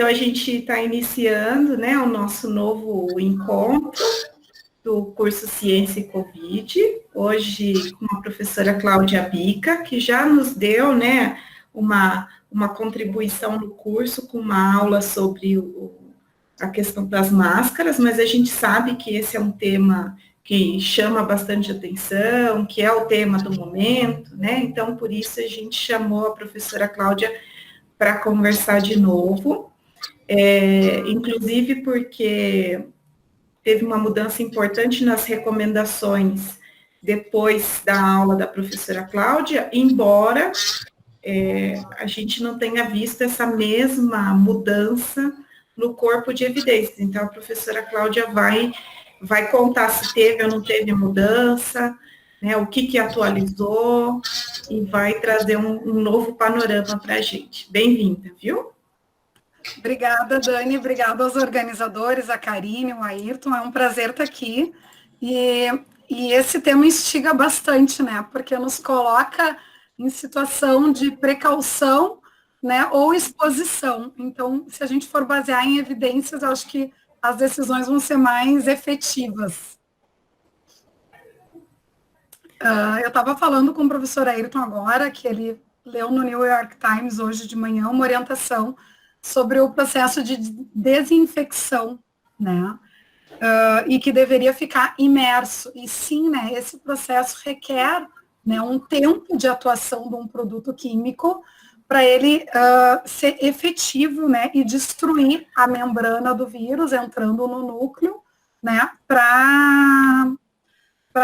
Então, a gente está iniciando, né, o nosso novo encontro do curso Ciência e Covid, hoje com a professora Cláudia Bica, que já nos deu, né, uma contribuição no curso com uma aula sobre a questão das máscaras, mas a gente sabe que esse é um tema que chama bastante atenção, que é o tema do momento, né, então por isso a gente chamou a professora Cláudia para conversar de novo, inclusive porque teve uma mudança importante nas recomendações depois da aula da professora Cláudia, embora a gente não tenha visto essa mesma mudança no corpo de evidências. Então, a professora Cláudia vai contar se teve ou não teve mudança, né, o que atualizou, e vai trazer um novo panorama para a gente. Bem-vinda, viu? Obrigada, Dani, obrigada aos organizadores, a Karine, o Ayrton, é um prazer estar aqui, e esse tema instiga bastante, né, porque nos coloca em situação de precaução, né, ou exposição. Então, se a gente for basear em evidências, eu acho que as decisões vão ser mais efetivas. Eu estava falando com o professor Ayrton agora, que ele leu no New York Times hoje de manhã uma orientação sobre o processo de desinfecção, né, e que deveria ficar imerso. E sim, né, esse processo requer, né, um tempo de atuação de um produto químico para ele ser efetivo, né, e destruir a membrana do vírus, entrando no núcleo, né, para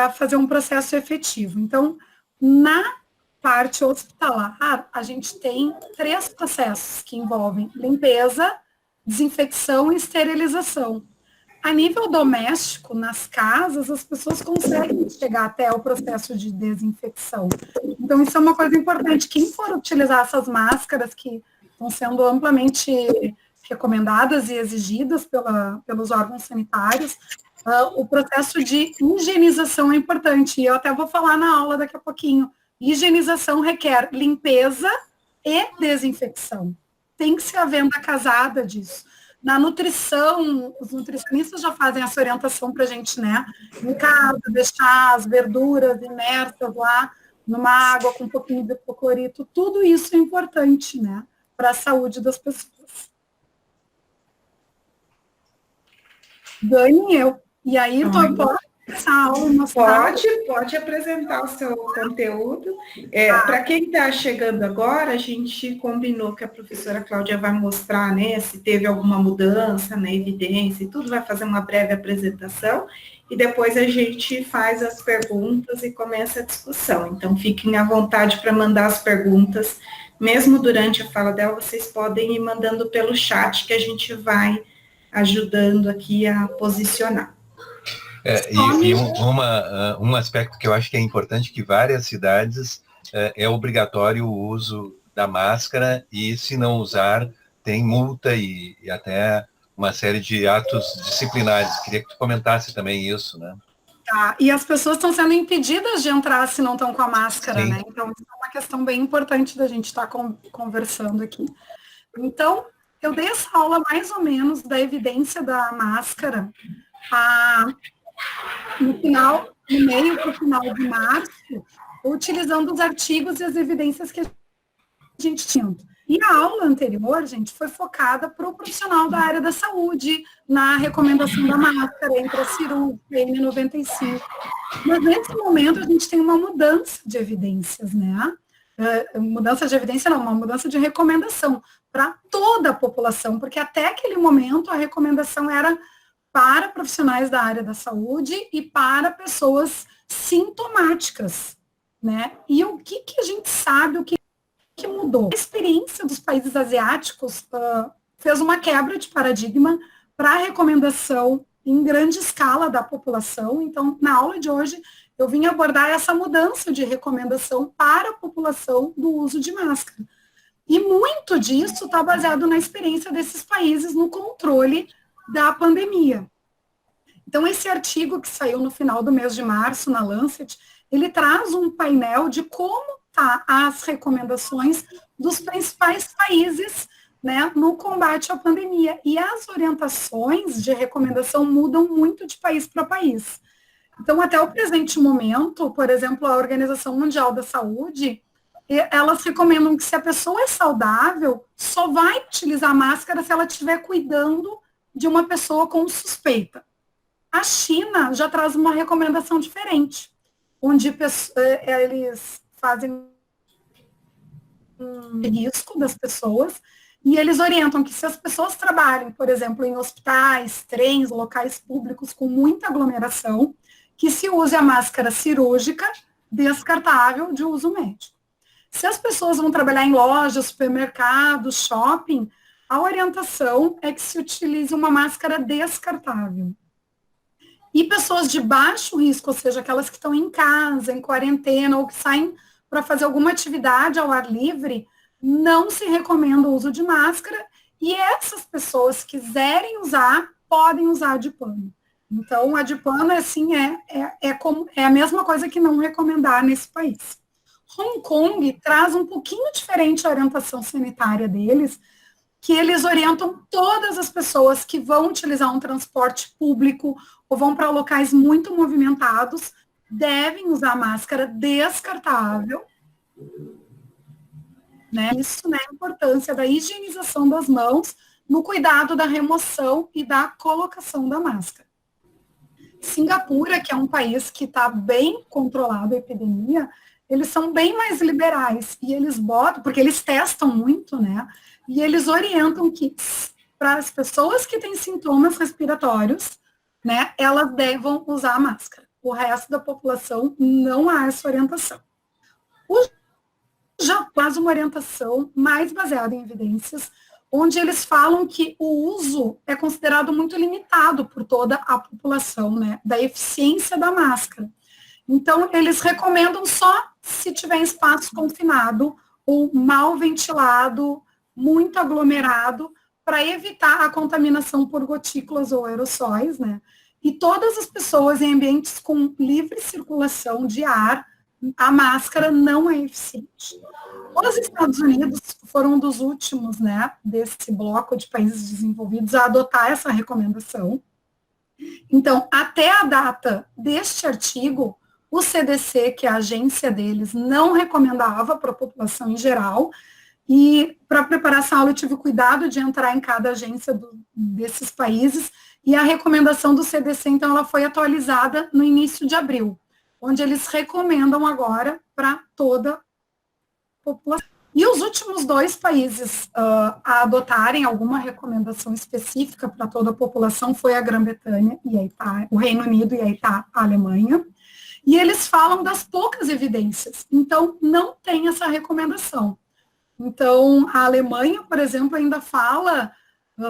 fazer um processo efetivo. Então, na parte hospitalar, a gente tem 3 processos que envolvem limpeza, desinfecção e esterilização. A nível doméstico, nas casas, as pessoas conseguem chegar até o processo de desinfecção. Então, isso é uma coisa importante. Quem for utilizar essas máscaras que estão sendo amplamente recomendadas e exigidas pelos órgãos sanitários, o processo de higienização é importante. E eu até vou falar na aula daqui a pouquinho. Higienização requer limpeza e desinfecção. Tem que ser a venda casada disso. Na nutrição, os nutricionistas já fazem essa orientação para a gente, né? Em casa, deixar as verduras imersas lá numa água com um pouquinho de hipoclorito. Tudo isso é importante, né? Para a saúde das pessoas. Dani, e aí, eu posso essa aula mostrar? Pode apresentar o seu conteúdo. Para quem está chegando agora, a gente combinou que a professora Cláudia vai mostrar, né, se teve alguma mudança na evidência e tudo, vai fazer uma breve apresentação, e depois a gente faz as perguntas e começa a discussão. Então, fiquem à vontade para mandar as perguntas, mesmo durante a fala dela, vocês podem ir mandando pelo chat, que a gente vai ajudando aqui a posicionar. Um aspecto que eu acho que é importante, que várias cidades é obrigatório o uso da máscara, e se não usar, tem multa e até uma série de atos disciplinares. Queria que tu comentasse também isso, né? Tá, e as pessoas estão sendo impedidas de entrar se não estão com a máscara, Sim. né? Então, isso é uma questão bem importante da gente estar conversando aqui. Então, eu dei essa aula mais ou menos da evidência da máscara no meio para o final de março, utilizando os artigos e as evidências que a gente tinha. E a aula anterior, gente, foi focada para o profissional da área da saúde, na recomendação da máscara entre a cirúrgica e a N95. Mas nesse momento a gente tem uma mudança de evidências, né? Mudança de evidência não, uma mudança de recomendação para toda a população, porque até aquele momento a recomendação era para profissionais da área da saúde e para pessoas sintomáticas, né? E o que a gente sabe, o que mudou? A experiência dos países asiáticos fez uma quebra de paradigma para a recomendação em grande escala da população. Então, na aula de hoje, eu vim abordar essa mudança de recomendação para a população do uso de máscara. E muito disso está baseado na experiência desses países no controle da pandemia. Então, esse artigo que saiu no final do mês de março na Lancet, ele traz um painel de como tá as recomendações dos principais países né, no combate à pandemia. E as orientações de recomendação mudam muito de país para país. Então, até o presente momento, por exemplo, a Organização Mundial da Saúde, elas recomendam que se a pessoa é saudável, só vai utilizar máscara se ela estiver cuidando de uma pessoa com suspeita. A China já traz uma recomendação diferente, onde eles fazem um risco das pessoas e eles orientam que se as pessoas trabalhem, por exemplo, em hospitais, trens, locais públicos com muita aglomeração, que se use a máscara cirúrgica descartável de uso médico. Se as pessoas vão trabalhar em lojas, supermercados, shopping, a orientação é que se utilize uma máscara descartável. E pessoas de baixo risco, ou seja, aquelas que estão em casa, em quarentena, ou que saem para fazer alguma atividade ao ar livre, não se recomenda o uso de máscara, e essas pessoas que quiserem usar, podem usar de pano. Então, a de pano, assim, é a mesma coisa que não recomendar nesse país. Hong Kong traz um pouquinho diferente a orientação sanitária deles, que eles orientam todas as pessoas que vão utilizar um transporte público ou vão para locais muito movimentados, devem usar máscara descartável, né? Isso, né, a importância da higienização das mãos no cuidado da remoção e da colocação da máscara. Singapura, que é um país que está bem controlado a epidemia, eles são bem mais liberais e eles botam, porque eles testam muito, né? E eles orientam que para as pessoas que têm sintomas respiratórios, né, elas devam usar a máscara. O resto da população não há essa orientação. O já faz uma orientação mais baseada em evidências, onde eles falam que o uso é considerado muito limitado por toda a população, né, da eficiência da máscara. Então, eles recomendam só se tiver em espaço confinado ou mal ventilado, muito aglomerado, para evitar a contaminação por gotículas ou aerossóis, né? E todas as pessoas em ambientes com livre circulação de ar, a máscara não é eficiente. Os Estados Unidos foram um dos últimos, né, desse bloco de países desenvolvidos a adotar essa recomendação. Então, até a data deste artigo, o CDC, que é a agência deles, não recomendava para a população em geral, e para preparar essa aula eu tive cuidado de entrar em cada agência desses países, e a recomendação do CDC, então, ela foi atualizada no início de abril, onde eles recomendam agora para toda a população. E os últimos 2 países a adotarem alguma recomendação específica para toda a população foi a Grã-Bretanha e a Itália, o Reino Unido e a Alemanha. E eles falam das poucas evidências, então não tem essa recomendação. Então, a Alemanha, por exemplo, ainda fala,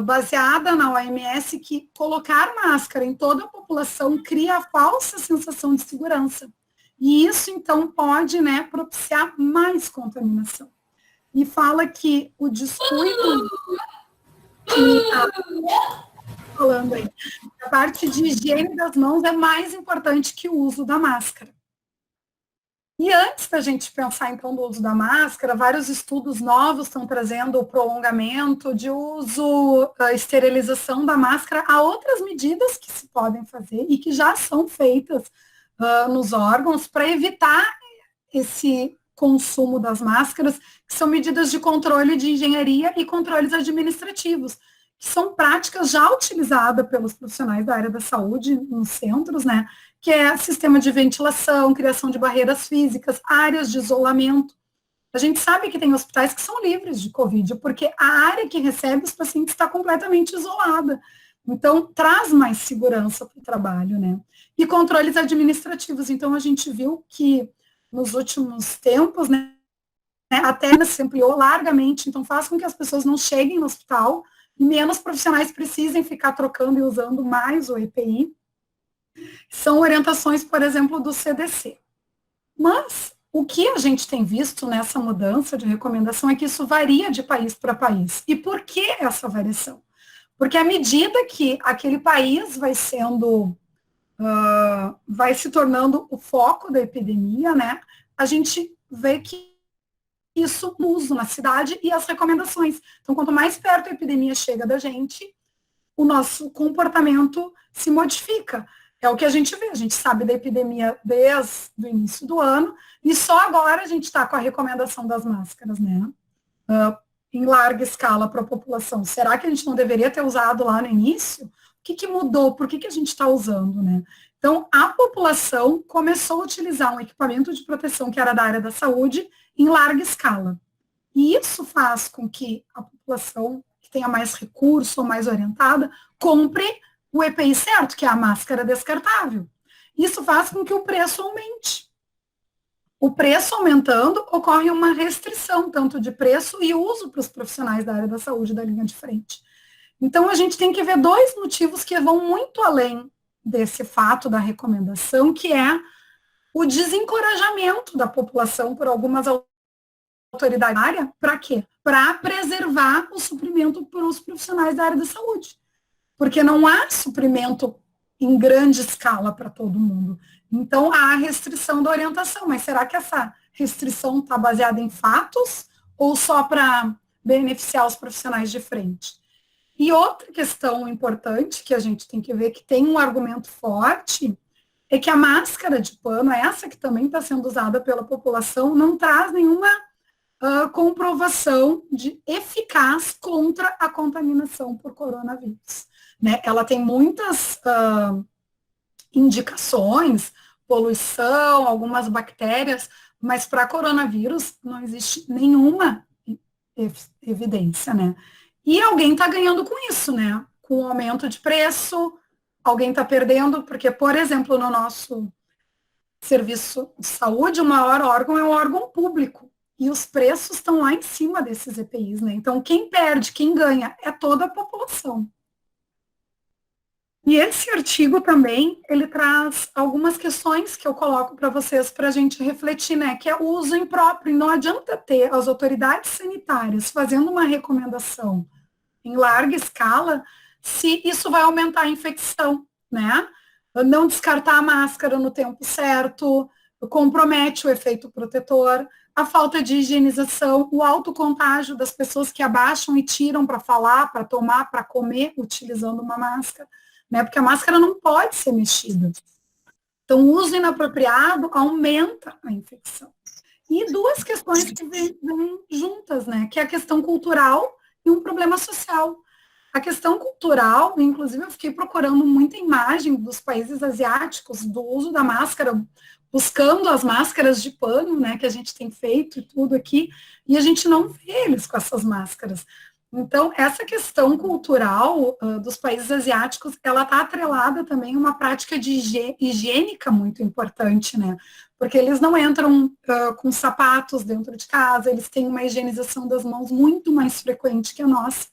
baseada na OMS, que colocar máscara em toda a população cria a falsa sensação de segurança. E isso, então, pode, né, propiciar mais contaminação. E fala que o descuido falando aí, a parte de higiene das mãos é mais importante que o uso da máscara. E antes da gente pensar, então, no uso da máscara, vários estudos novos estão trazendo o prolongamento de uso, a esterilização da máscara, a outras medidas que se podem fazer e que já são feitas nos órgãos para evitar esse consumo das máscaras, que são medidas de controle de engenharia e controles administrativos, que são práticas já utilizadas pelos profissionais da área da saúde nos centros, né, que é sistema de ventilação, criação de barreiras físicas, áreas de isolamento. A gente sabe que tem hospitais que são livres de Covid, porque a área que recebe os pacientes está completamente isolada. Então, traz mais segurança para o trabalho, né? E controles administrativos. Então, a gente viu que nos últimos tempos, né, até se ampliou largamente, então faz com que as pessoas não cheguem no hospital e menos profissionais precisem ficar trocando e usando mais o EPI. São orientações, por exemplo, do CDC. Mas o que a gente tem visto nessa mudança de recomendação é que isso varia de país para país. E por que essa variação? Porque à medida que aquele país vai sendo, vai se tornando o foco da epidemia, né, a gente vê que isso no uso na cidade e as recomendações. Então, quanto mais perto a epidemia chega da gente, o nosso comportamento se modifica. É o que a gente vê, a gente sabe da epidemia desde o início do ano, e só agora a gente está com a recomendação das máscaras, né? Em larga escala para a população. Será que a gente não deveria ter usado lá no início? O que mudou? Por que a gente está usando, né? Então, a população começou a utilizar um equipamento de proteção que era da área da saúde em larga escala. E isso faz com que a população que tenha mais recurso ou mais orientada compre o EPI certo, que é a máscara descartável. Isso faz com que o preço aumente. O preço aumentando, ocorre uma restrição tanto de preço e uso para os profissionais da área da saúde da linha de frente. Então, a gente tem que ver dois motivos que vão muito além desse fato da recomendação, que é o desencorajamento da população por algumas autoridades da área. Para quê? Para preservar o suprimento para os profissionais da área da saúde. Porque não há suprimento em grande escala para todo mundo. Então, há a restrição da orientação. Mas será que essa restrição está baseada em fatos ou só para beneficiar os profissionais de frente? E outra questão importante que a gente tem que ver, que tem um argumento forte, é que a máscara de pano, essa que também está sendo usada pela população, não traz nenhuma comprovação de eficaz contra a contaminação por coronavírus. Né? Ela tem muitas indicações, poluição, algumas bactérias, mas para coronavírus não existe nenhuma evidência, né? E alguém está ganhando com isso, né? Com o aumento de preço, alguém está perdendo, porque, por exemplo, no nosso serviço de saúde, o maior órgão é um órgão público. E os preços estão lá em cima desses EPIs, né? Então, quem perde, quem ganha, é toda a população. E esse artigo também, ele traz algumas questões que eu coloco para vocês para a gente refletir, né? Que é o uso impróprio. E não adianta ter as autoridades sanitárias fazendo uma recomendação em larga escala se isso vai aumentar a infecção, né? Não descartar a máscara no tempo certo, compromete o efeito protetor, a falta de higienização, o autocontágio das pessoas que abaixam e tiram para falar, para tomar, para comer, utilizando uma máscara. Né, porque a máscara não pode ser mexida. Então, o uso inapropriado aumenta a infecção. E duas questões que vêm juntas, né, que é a questão cultural e um problema social. A questão cultural, inclusive eu fiquei procurando muita imagem dos países asiáticos, do uso da máscara, buscando as máscaras de pano, né, que a gente tem feito e tudo aqui, e a gente não vê eles com essas máscaras. Então, essa questão cultural dos países asiáticos, ela está atrelada também a uma prática de higiênica muito importante, né? Porque eles não entram com sapatos dentro de casa, eles têm uma higienização das mãos muito mais frequente que a nossa,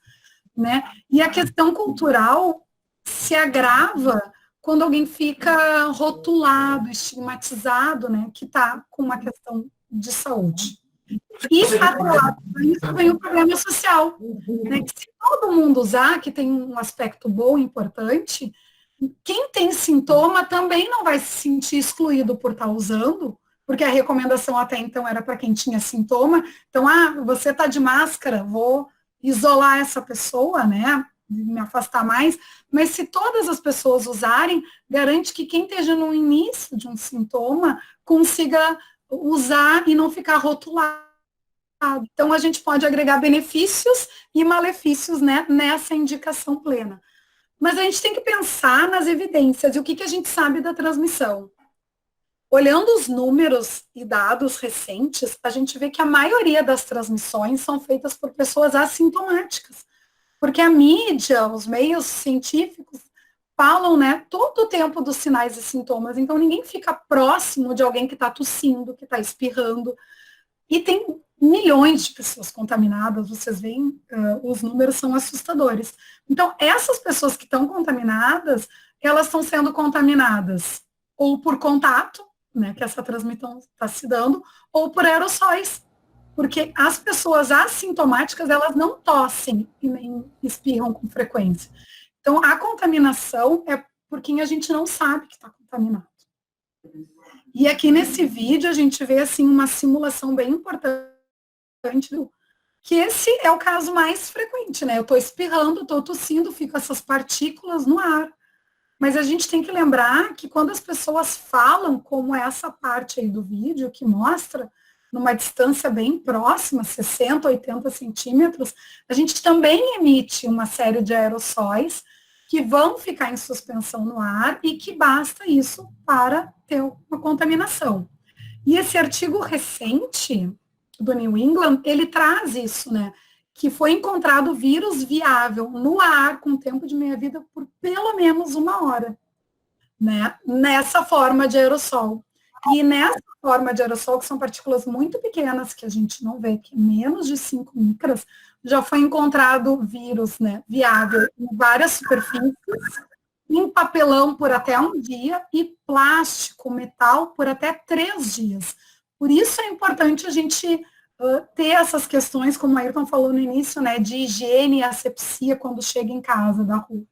né? E a questão cultural se agrava quando alguém fica rotulado, estigmatizado, né? Que está com uma questão de saúde. E, atrelado a isso, vem o problema social. Né? Que se todo mundo usar, que tem um aspecto bom e importante, quem tem sintoma também não vai se sentir excluído por estar usando, porque a recomendação até então era para quem tinha sintoma. Então, você está de máscara, vou isolar essa pessoa, né? Me afastar mais. Mas se todas as pessoas usarem, garante que quem esteja no início de um sintoma consiga usar e não ficar rotulado. Então, a gente pode agregar benefícios e malefícios, né, nessa indicação plena. Mas a gente tem que pensar nas evidências e o que a gente sabe da transmissão. Olhando os números e dados recentes, a gente vê que a maioria das transmissões são feitas por pessoas assintomáticas. Porque a mídia, os meios científicos, falam, né, todo o tempo dos sinais e sintomas. Então, ninguém fica próximo de alguém que está tossindo, que está espirrando. E tem milhões de pessoas contaminadas, vocês veem, os números são assustadores. Então, essas pessoas que estão contaminadas, elas estão sendo contaminadas ou por contato, né, que essa transmissão está se dando, ou por aerossóis. Porque as pessoas assintomáticas, elas não tossem e nem espirram com frequência. Então, a contaminação é por quem a gente não sabe que está contaminado. E aqui nesse vídeo a gente vê assim uma simulação bem importante que esse é o caso mais frequente, né? Eu estou espirrando, estou tossindo, ficam essas partículas no ar. Mas a gente tem que lembrar que quando as pessoas falam, como essa parte aí do vídeo, que mostra numa distância bem próxima, 60, 80 centímetros, a gente também emite uma série de aerossóis que vão ficar em suspensão no ar e que basta isso para ter uma contaminação. E esse artigo recente do New England, ele traz isso, né? Que foi encontrado vírus viável no ar com tempo de meia-vida por pelo menos 1 hora, né? Nessa forma de aerossol. E nessa forma de aerossol, que são partículas muito pequenas, que a gente não vê, que menos de 5 micras, já foi encontrado vírus, né, viável em várias superfícies, em papelão por até 1 dia e plástico, metal, por até 3 dias. Por isso é importante a gente ter essas questões, como a Ayrton falou no início, né, de higiene e asepsia quando chega em casa da rua.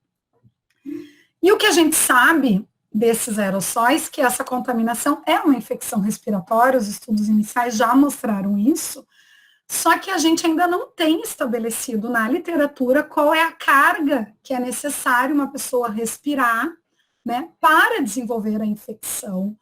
E o que a gente sabe desses aerossóis, que essa contaminação é uma infecção respiratória, os estudos iniciais já mostraram isso, só que a gente ainda não tem estabelecido na literatura qual é a carga que é necessário uma pessoa respirar, né, para desenvolver a infecção,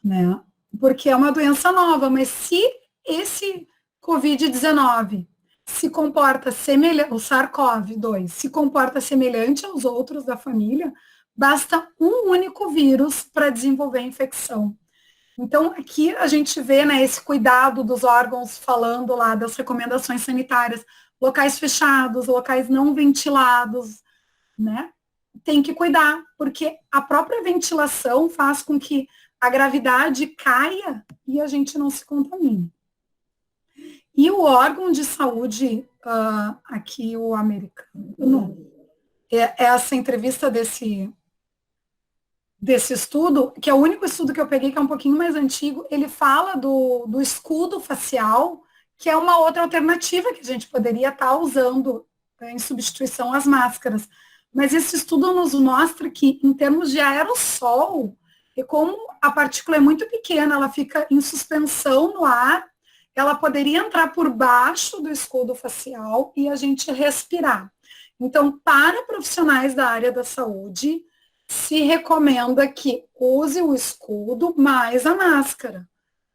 né, porque é uma doença nova, mas se esse Covid-19 se comporta semelhante, o SARS-CoV-2 se comporta semelhante aos outros da família, basta um único vírus para desenvolver a infecção. Então, aqui a gente vê, né, esse cuidado dos órgãos falando lá das recomendações sanitárias, locais fechados, locais não ventilados, né? Tem que cuidar, porque a própria ventilação faz com que a gravidade caia e a gente não se contamine. E o órgão de saúde, aqui o americano, essa entrevista desse estudo, que é o único estudo que eu peguei, que é um pouquinho mais antigo, ele fala do escudo facial, que é uma outra alternativa que a gente poderia estar usando em substituição às máscaras. Mas esse estudo nos mostra que, em termos de aerossol, e como a partícula é muito pequena, ela fica em suspensão no ar, ela poderia entrar por baixo do escudo facial e a gente respirar. Então, para profissionais da área da saúde, se recomenda que use o escudo mais a máscara,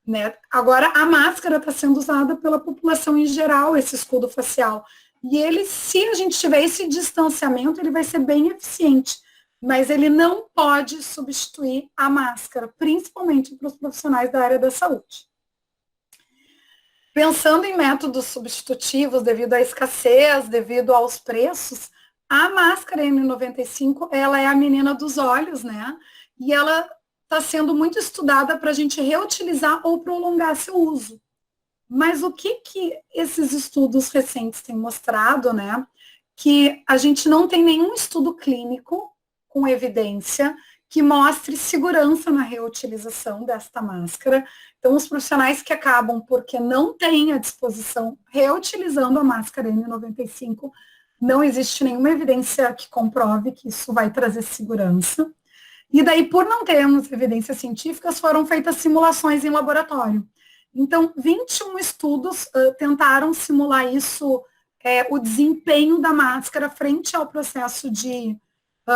né? Agora, a máscara está sendo usada pela população em geral, esse escudo facial. E ele, se a gente tiver esse distanciamento, ele vai ser bem eficiente. Mas ele não pode substituir a máscara, principalmente para os profissionais da área da saúde. Pensando em métodos substitutivos, devido à escassez, devido aos preços, a máscara N95, ela é a menina dos olhos, né? E ela está sendo muito estudada para a gente reutilizar ou prolongar seu uso. Mas o que esses estudos recentes têm mostrado, né? Que a gente não tem nenhum estudo clínico com evidência que mostre segurança na reutilização desta máscara. Então, os profissionais que acabam, porque não têm à disposição, reutilizando a máscara N95, não existe nenhuma evidência que comprove que isso vai trazer segurança. E daí, por não termos evidências científicas, foram feitas simulações em laboratório. Então, 21 estudos tentaram simular isso, o desempenho da máscara frente ao processo de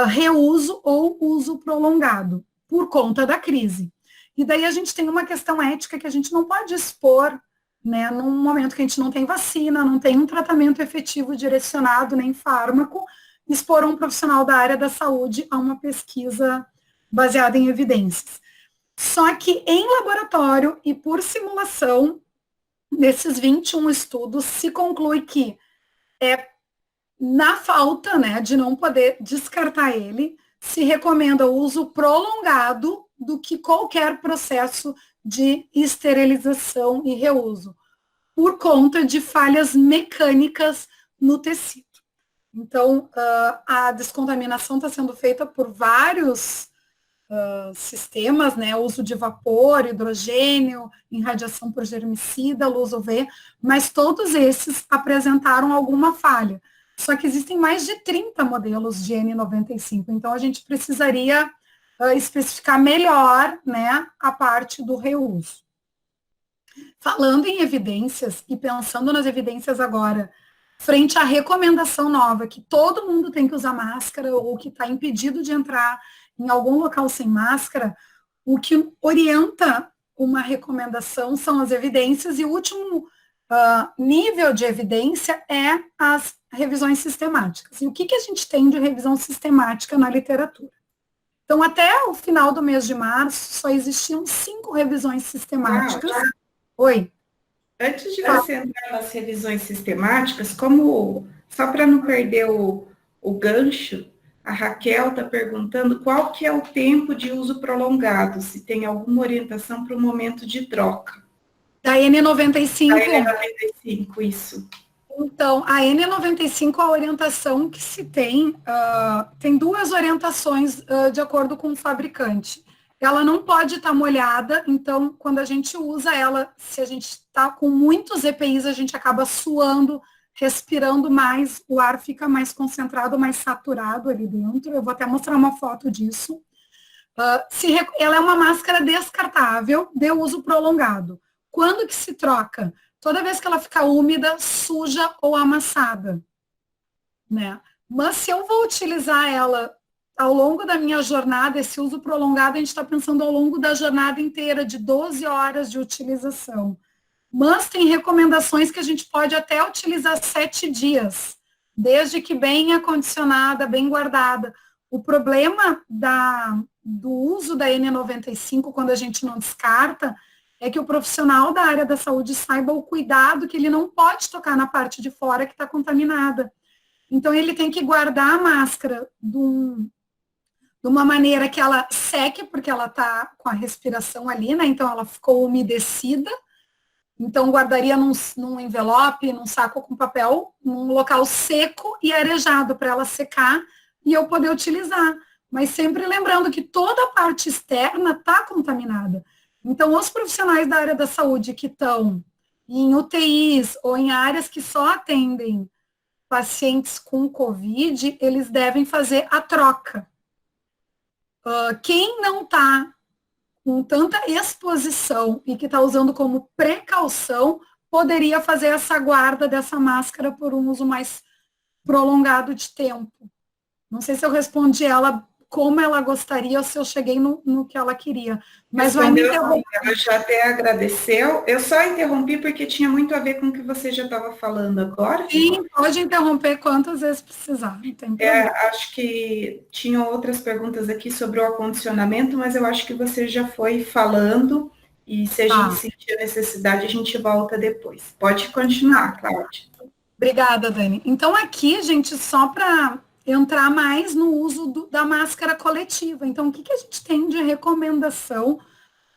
reuso ou uso prolongado, por conta da crise. E daí a gente tem uma questão ética que a gente não pode expor, né, num momento que a gente não tem vacina, não tem um tratamento efetivo direcionado, nem fármaco, expor um profissional da área da saúde a uma pesquisa baseada em evidências. Só que em laboratório e por simulação, nesses 21 estudos, se conclui que na falta, né, de não poder descartar ele, se recomenda o uso prolongado do que qualquer processo de esterilização e reuso, por conta de falhas mecânicas no tecido. Então, a descontaminação está sendo feita por vários sistemas, né, uso de vapor, hidrogênio, irradiação por germicida, luz UV, mas todos esses apresentaram alguma falha. Só que existem mais de 30 modelos de N95, então a gente precisaria especificar melhor, né, a parte do reuso. Falando em evidências e pensando nas evidências agora, frente à recomendação nova que todo mundo tem que usar máscara ou que está impedido de entrar em algum local sem máscara, o que orienta uma recomendação são as evidências e o último nível de evidência é as revisões sistemáticas. E o que a gente tem de revisão sistemática na literatura? Então, até o final do mês de março, só existiam 5 revisões sistemáticas. Oi? Antes de você entrar nas revisões sistemáticas, como, só para não perder o gancho, a Raquel está perguntando qual que é o tempo de uso prolongado, se tem alguma orientação para o momento de troca. Da N95. Da N95, isso. Então, a N95, a orientação que se tem, tem 2 orientações de acordo com o fabricante. Ela não pode estar molhada, então, quando a gente usa ela, se a gente está com muitos EPIs, a gente acaba suando, respirando mais, o ar fica mais concentrado, mais saturado ali dentro. Eu vou até mostrar uma foto disso. Ela é uma máscara descartável de uso prolongado. Quando que se troca? Toda vez que ela fica úmida, suja ou amassada, né? Mas se eu vou utilizar ela ao longo da minha jornada, esse uso prolongado, a gente está pensando ao longo da jornada inteira, de 12 horas de utilização. Mas tem recomendações que a gente pode até utilizar 7 dias, desde que bem acondicionada, bem guardada. O problema do uso da N95, quando a gente não descarta, é que o profissional da área da saúde saiba o cuidado que ele não pode tocar na parte de fora que está contaminada. Então, ele tem que guardar a máscara de uma maneira que ela seque, porque ela está com a respiração ali, né? Então, ela ficou umedecida. Então, guardaria num envelope, num saco com papel, num local seco e arejado para ela secar e eu poder utilizar. Mas sempre lembrando que toda a parte externa está contaminada. Então, os profissionais da área da saúde que estão em UTIs ou em áreas que só atendem pacientes com Covid, eles devem fazer a troca. Quem não está com tanta exposição e que está usando como precaução, poderia fazer essa guarda dessa máscara por um uso mais prolongado de tempo. Não sei se eu respondi ela como ela gostaria ou se eu cheguei no que ela queria. Mas vai me interromper. Ela já até agradeceu. Eu só interrompi porque tinha muito a ver com o que você já estava falando agora. Sim, pode interromper quantas vezes precisar. Não tem problema. Acho que tinham outras perguntas aqui sobre o acondicionamento, mas eu acho que você já foi falando e se a gente sentir a necessidade, a gente volta depois. Pode continuar, Cláudia. Obrigada, Dani. Então, aqui, gente, só para entrar mais no uso da máscara coletiva. Então, o que a gente tem de recomendação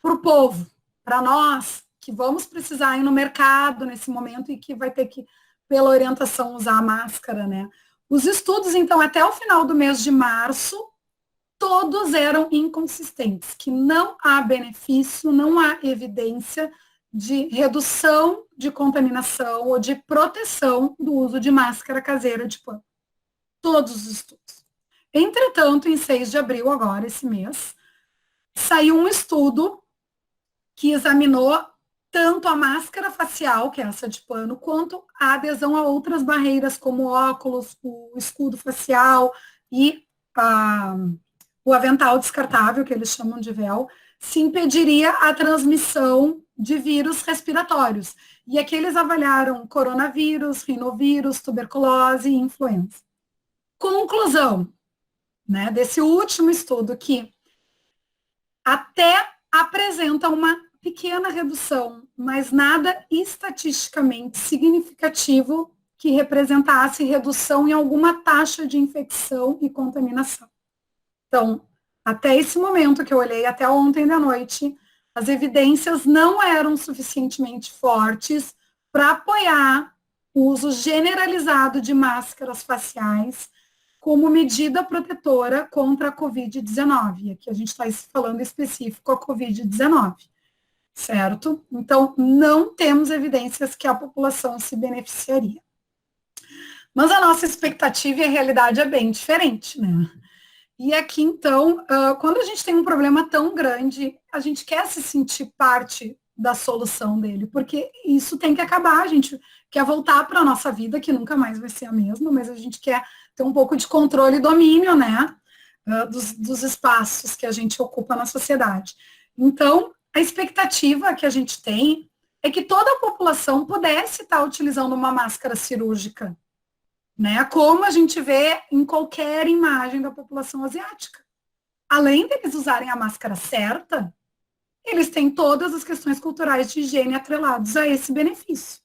para o povo, para nós, que vamos precisar ir no mercado nesse momento e que vai ter que, pela orientação, usar a máscara, né? Os estudos, então, até o final do mês de março, todos eram inconsistentes, que não há benefício, não há evidência de redução de contaminação ou de proteção do uso de máscara caseira de pano. Todos os estudos. Entretanto, em 6 de abril, agora, esse mês, saiu um estudo que examinou tanto a máscara facial, que é essa de pano, quanto a adesão a outras barreiras, como óculos, o escudo facial e o avental descartável, que eles chamam de véu, se impediria a transmissão de vírus respiratórios. E aqui eles avaliaram coronavírus, rinovírus, tuberculose e influenza. Conclusão, né, desse último estudo, que até apresenta uma pequena redução, mas nada estatisticamente significativo que representasse redução em alguma taxa de infecção e contaminação. Então, até esse momento que eu olhei, até ontem da noite, as evidências não eram suficientemente fortes para apoiar o uso generalizado de máscaras faciais como medida protetora contra a Covid-19. Aqui a gente está falando específico a Covid-19, certo? Então, não temos evidências que a população se beneficiaria. Mas a nossa expectativa e a realidade é bem diferente, né? E aqui, então, quando a gente tem um problema tão grande, a gente quer se sentir parte da solução dele, porque isso tem que acabar, a gente quer voltar para a nossa vida, que nunca mais vai ser a mesma, mas a gente quer ter um pouco de controle e domínio, né, dos espaços que a gente ocupa na sociedade. Então, a expectativa que a gente tem é que toda a população pudesse estar utilizando uma máscara cirúrgica, né, como a gente vê em qualquer imagem da população asiática. Além deles usarem a máscara certa, eles têm todas as questões culturais de higiene atrelados a esse benefício.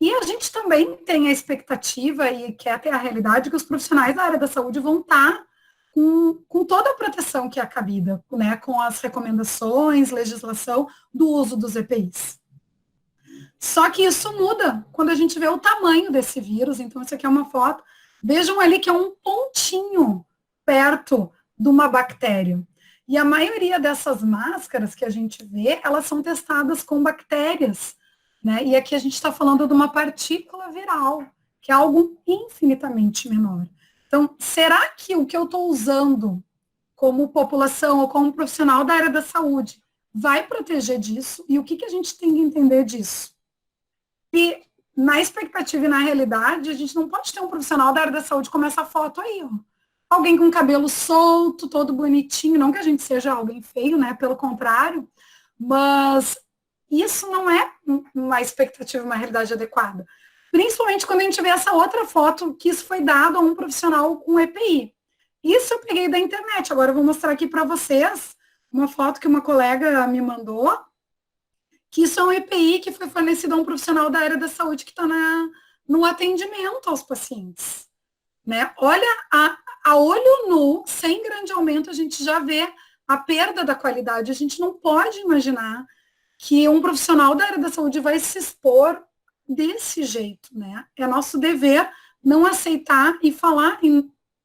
E a gente também tem a expectativa, e quer ter a realidade, que os profissionais da área da saúde vão estar com toda a proteção que é cabida, né, com as recomendações, legislação do uso dos EPIs. Só que isso muda quando a gente vê o tamanho desse vírus. Então, isso aqui é uma foto. Vejam ali que é um pontinho perto de uma bactéria. E a maioria dessas máscaras que a gente vê, elas são testadas com bactérias, né? E aqui a gente está falando de uma partícula viral, que é algo infinitamente menor. Então, será que o que eu estou usando como população ou como profissional da área da saúde vai proteger disso? E o que a gente tem que entender disso? E na expectativa e na realidade, a gente não pode ter um profissional da área da saúde como essa foto aí, ó. Alguém com cabelo solto, todo bonitinho, não que a gente seja alguém feio, né? Pelo contrário, mas isso não é uma expectativa, uma realidade adequada. Principalmente quando a gente vê essa outra foto, que isso foi dado a um profissional com EPI. Isso eu peguei da internet. Agora eu vou mostrar aqui para vocês uma foto que uma colega me mandou, que isso é um EPI que foi fornecido a um profissional da área da saúde que está no atendimento aos pacientes. Né? Olha, a olho nu, sem grande aumento, a gente já vê a perda da qualidade. A gente não pode imaginar que um profissional da área da saúde vai se expor desse jeito, né? É nosso dever não aceitar e falar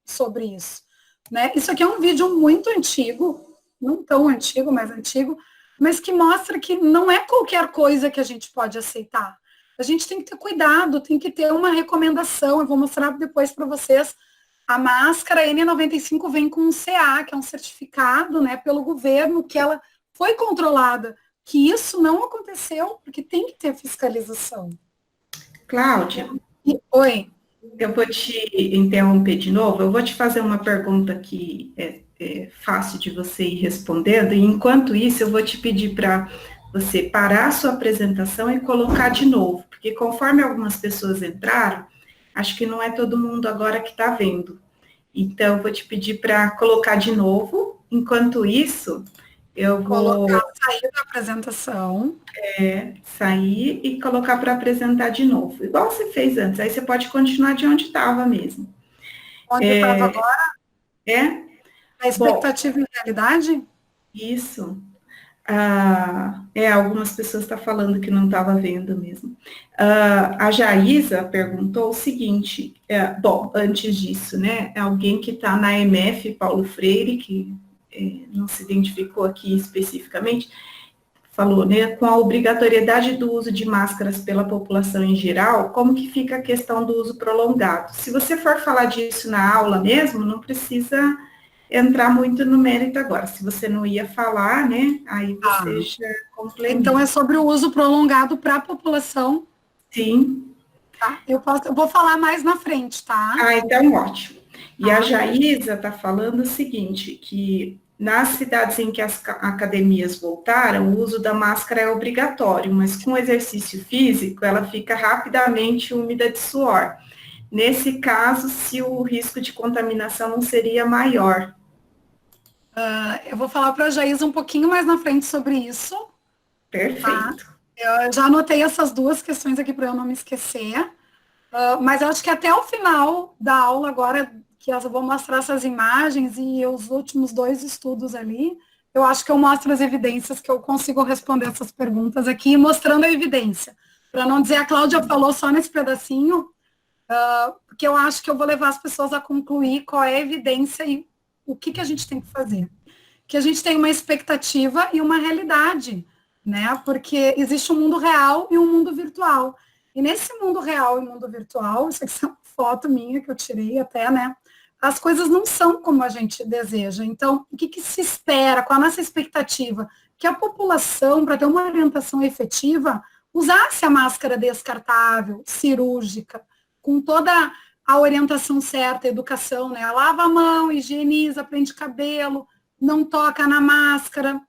sobre isso, né? Isso aqui é um vídeo muito antigo, não tão antigo, mas antigo, mas que mostra que não é qualquer coisa que a gente pode aceitar. A gente tem que ter cuidado, tem que ter uma recomendação. Eu vou mostrar depois para vocês. A máscara N95 vem com um CA, que é um certificado, né, pelo governo, que ela foi controlada, que isso não aconteceu, porque tem que ter fiscalização. Cláudia, Oi. Eu vou te interromper de novo, eu vou te fazer uma pergunta que é fácil de você ir respondendo, e enquanto isso eu vou te pedir para você parar a sua apresentação e colocar de novo, porque conforme algumas pessoas entraram, acho que não é todo mundo agora que está vendo. Então, eu vou te pedir para colocar de novo, enquanto isso, eu vou... Sair da apresentação. Sair e colocar para apresentar de novo, igual você fez antes, aí você pode continuar de onde estava mesmo. Onde estava agora? A expectativa e realidade? Isso. Algumas pessoas estão falando que não estava vendo mesmo. A Jaísa perguntou o seguinte, antes disso, né, alguém que está na MF Paulo Freire, que não se identificou aqui especificamente, falou, né, com a obrigatoriedade do uso de máscaras pela população em geral, como que fica a questão do uso prolongado? Se você for falar disso na aula mesmo, não precisa entrar muito no mérito agora. Se você não ia falar, né, aí você já complementa. Então, é sobre o uso prolongado para a população? Sim. Tá? Eu vou falar mais na frente, tá? Então ótimo. E a Jaísa está falando o seguinte, que nas cidades em que as academias voltaram, o uso da máscara é obrigatório, mas com exercício físico, ela fica rapidamente úmida de suor. Nesse caso, se o risco de contaminação não seria maior. Eu vou falar para a Jaísa um pouquinho mais na frente sobre isso. Perfeito. Tá? Eu já anotei essas duas questões aqui para eu não me esquecer. Mas eu acho que até o final da aula agora, que eu vou mostrar essas imagens e os últimos 2 estudos ali, eu acho que eu mostro as evidências que eu consigo responder essas perguntas aqui, mostrando a evidência. Para não dizer, a Cláudia falou só nesse pedacinho, porque eu acho que eu vou levar as pessoas a concluir qual é a evidência e o que a gente tem que fazer. Que a gente tem uma expectativa e uma realidade, né? Porque existe um mundo real e um mundo virtual. E nesse mundo real e mundo virtual, isso aqui é uma foto minha que eu tirei até, né? as coisas não são como a gente deseja. Então, o que se espera, qual a nossa expectativa? Que a população, para ter uma orientação efetiva, usasse a máscara descartável, cirúrgica, com toda a orientação certa, a educação, né? Lava a mão, higieniza, prende cabelo, não toca na máscara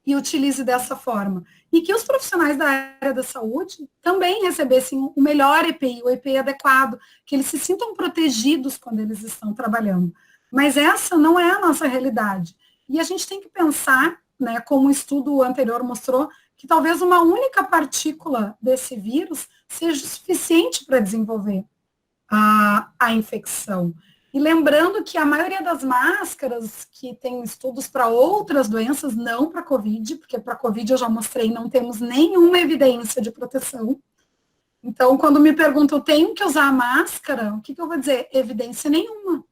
e utilize dessa forma. E que os profissionais da área da saúde também recebessem o melhor EPI, o EPI adequado, que eles se sintam protegidos quando eles estão trabalhando. Mas essa não é a nossa realidade. E a gente tem que pensar, né, como o estudo anterior mostrou, que talvez uma única partícula desse vírus seja suficiente para desenvolver a infecção. E lembrando que a maioria das máscaras que tem estudos para outras doenças, não para Covid, porque para Covid eu já mostrei, não temos nenhuma evidência de proteção. Então, quando me perguntam, tenho que usar a máscara, o que eu vou dizer? Evidência nenhuma,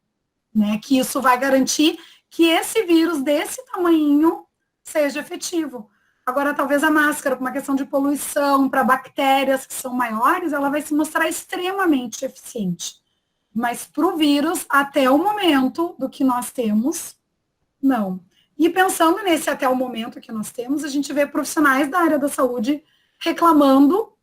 né? Que isso vai garantir que esse vírus desse tamanhinho seja efetivo. Agora, talvez a máscara, por uma questão de poluição, para bactérias que são maiores, ela vai se mostrar extremamente eficiente. Mas para o vírus, até o momento do que nós temos, não. E pensando nesse até o momento que nós temos, a gente vê profissionais da área da saúde reclamando,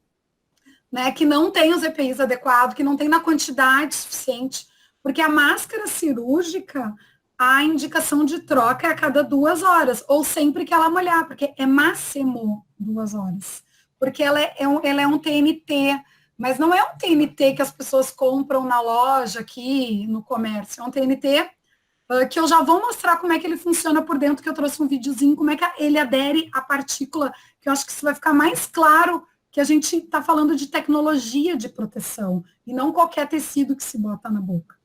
né, que não tem os EPIs adequados, que não tem na quantidade suficiente, porque a máscara cirúrgica, a indicação de troca é a cada 2 horas, ou sempre que ela molhar, porque é máximo 2 horas. Porque ela é um TNT, mas não é um TNT que as pessoas compram na loja aqui, no comércio. É um TNT que eu já vou mostrar como é que ele funciona por dentro, que eu trouxe um videozinho, como é que ele adere à partícula, que eu acho que isso vai ficar mais claro que a gente está falando de tecnologia de proteção, e não qualquer tecido que se bota na boca.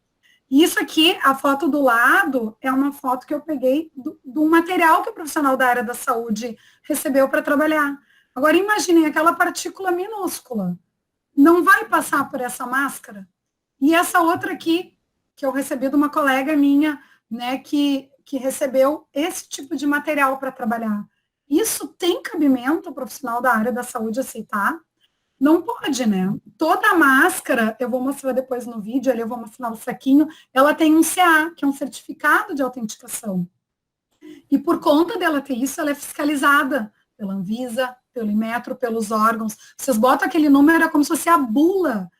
E isso aqui, a foto do lado, é uma foto que eu peguei do material que o profissional da área da saúde recebeu para trabalhar. Agora, imaginem aquela partícula minúscula. Não vai passar por essa máscara. E essa outra aqui, que eu recebi de uma colega minha, né, que recebeu esse tipo de material para trabalhar. Isso tem cabimento o profissional da área da saúde aceitar? Não pode, né? Toda máscara, eu vou mostrar depois no vídeo, ali eu vou mostrar o saquinho, ela tem um CA, que é um certificado de autenticação. E por conta dela ter isso, ela é fiscalizada pela Anvisa, pelo Inmetro, pelos órgãos. Vocês botam aquele número, é como se fosse a bula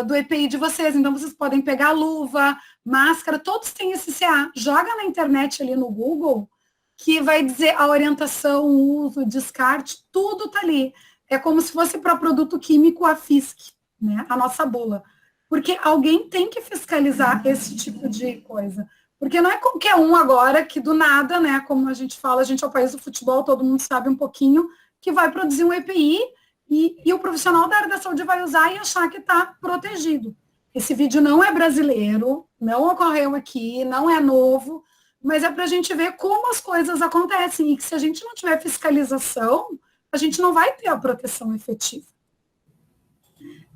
do EPI de vocês. Então, vocês podem pegar luva, máscara, todos têm esse CA. Joga na internet ali no Google, que vai dizer a orientação, o uso, o descarte, tudo tá ali. É como se fosse para produto químico a FISC, né? A nossa bula. Porque alguém tem que fiscalizar esse tipo de coisa. Porque não é qualquer um agora que do nada, né? Como a gente fala, a gente é o país do futebol, todo mundo sabe um pouquinho, que vai produzir um EPI e o profissional da área da saúde vai usar e achar que está protegido. Esse vídeo não é brasileiro, não ocorreu aqui, não é novo, mas é para a gente ver como as coisas acontecem e que se a gente não tiver fiscalização, a gente não vai ter a proteção efetiva.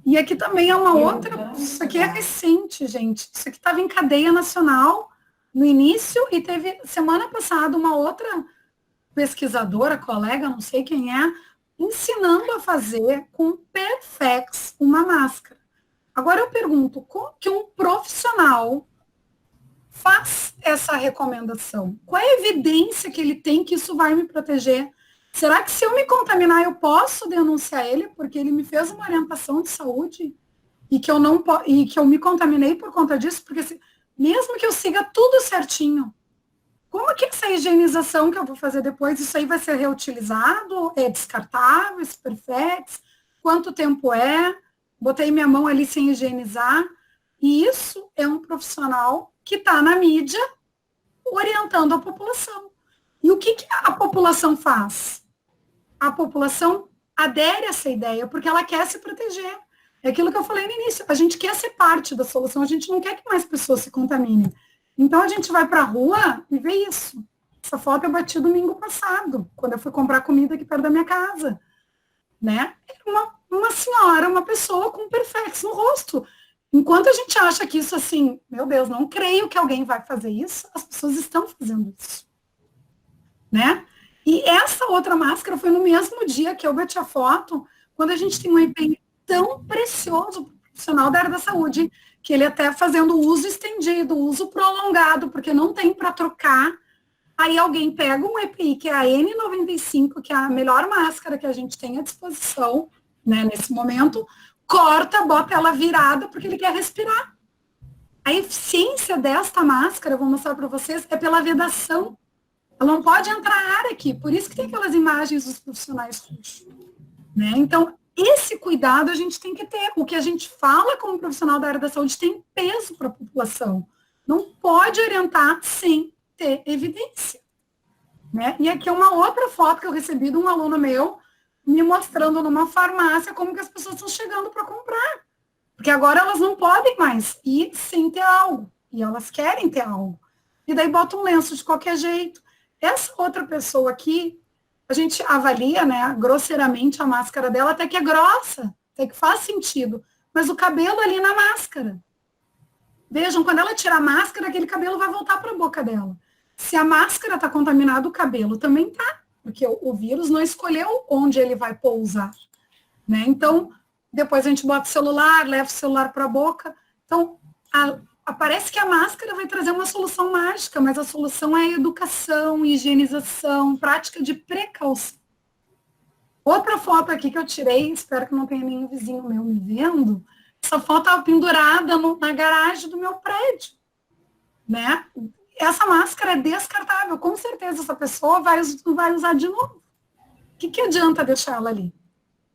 E aqui também é uma outra, isso aqui é recente, gente, isso aqui estava em cadeia nacional no início e teve semana passada uma outra pesquisadora, colega, não sei quem é, ensinando a fazer com Perfex uma máscara. Agora eu pergunto, como que um profissional faz essa recomendação? Qual é a evidência que ele tem que isso vai me proteger? Será que se eu me contaminar, eu posso denunciar ele porque ele me fez uma orientação de saúde e que eu me contaminei por conta disso? Porque mesmo que eu siga tudo certinho, como que essa higienização que eu vou fazer depois, isso aí vai ser reutilizado? É descartável, esse Perfex? Quanto tempo é? Botei minha mão ali sem higienizar. E isso é um profissional que está na mídia orientando a população. E o que a população faz? A população adere a essa ideia porque ela quer se proteger. É aquilo que eu falei no início. A gente quer ser parte da solução, a gente não quer que mais pessoas se contaminem. Então, a gente vai para a rua e vê isso. Essa foto eu bati domingo passado, quando eu fui comprar comida aqui perto da minha casa. Né? Uma senhora, uma pessoa com Perfex no rosto. Enquanto a gente acha que isso assim, meu Deus, não creio que alguém vai fazer isso, as pessoas estão fazendo isso. Né? E essa outra máscara foi no mesmo dia que eu bati a foto, quando a gente tem um EPI tão precioso para o profissional da área da saúde, que ele até fazendo uso estendido, uso prolongado, porque não tem para trocar. Aí alguém pega um EPI, que é a N95, que é a melhor máscara que a gente tem à disposição, né, nesse momento, corta, bota ela virada, porque ele quer respirar. A eficiência desta máscara, eu vou mostrar para vocês, é pela vedação. Ela não pode entrar ar aqui, por isso que tem aquelas imagens dos profissionais roxos. Né? Então, esse cuidado a gente tem que ter. O que a gente fala como profissional da área da saúde tem peso para a população. Não pode orientar sem ter evidência. Né? E aqui é uma outra foto que eu recebi de um aluno meu, me mostrando numa farmácia como que as pessoas estão chegando para comprar. Porque agora elas não podem mais ir sem ter algo. E elas querem ter algo. E daí bota um lenço de qualquer jeito. Essa outra pessoa aqui, a gente avalia, né, grosseiramente a máscara dela, até que é grossa, até que faz sentido. Mas o cabelo ali na máscara. Vejam, quando ela tira a máscara, aquele cabelo vai voltar para a boca dela. Se a máscara está contaminada, o cabelo também está. Porque o vírus não escolheu onde ele vai pousar. Né? Então, depois a gente bota o celular, leva o celular para a boca. Então, parece que a máscara vai trazer uma solução mágica, mas a solução é educação, higienização, prática de precaução. Outra foto aqui que eu tirei, espero que não tenha nenhum vizinho meu me vendo, essa foto estava pendurada na garagem do meu prédio. Né? Essa máscara é descartável, com certeza essa pessoa vai usar de novo. O que adianta deixar ela ali?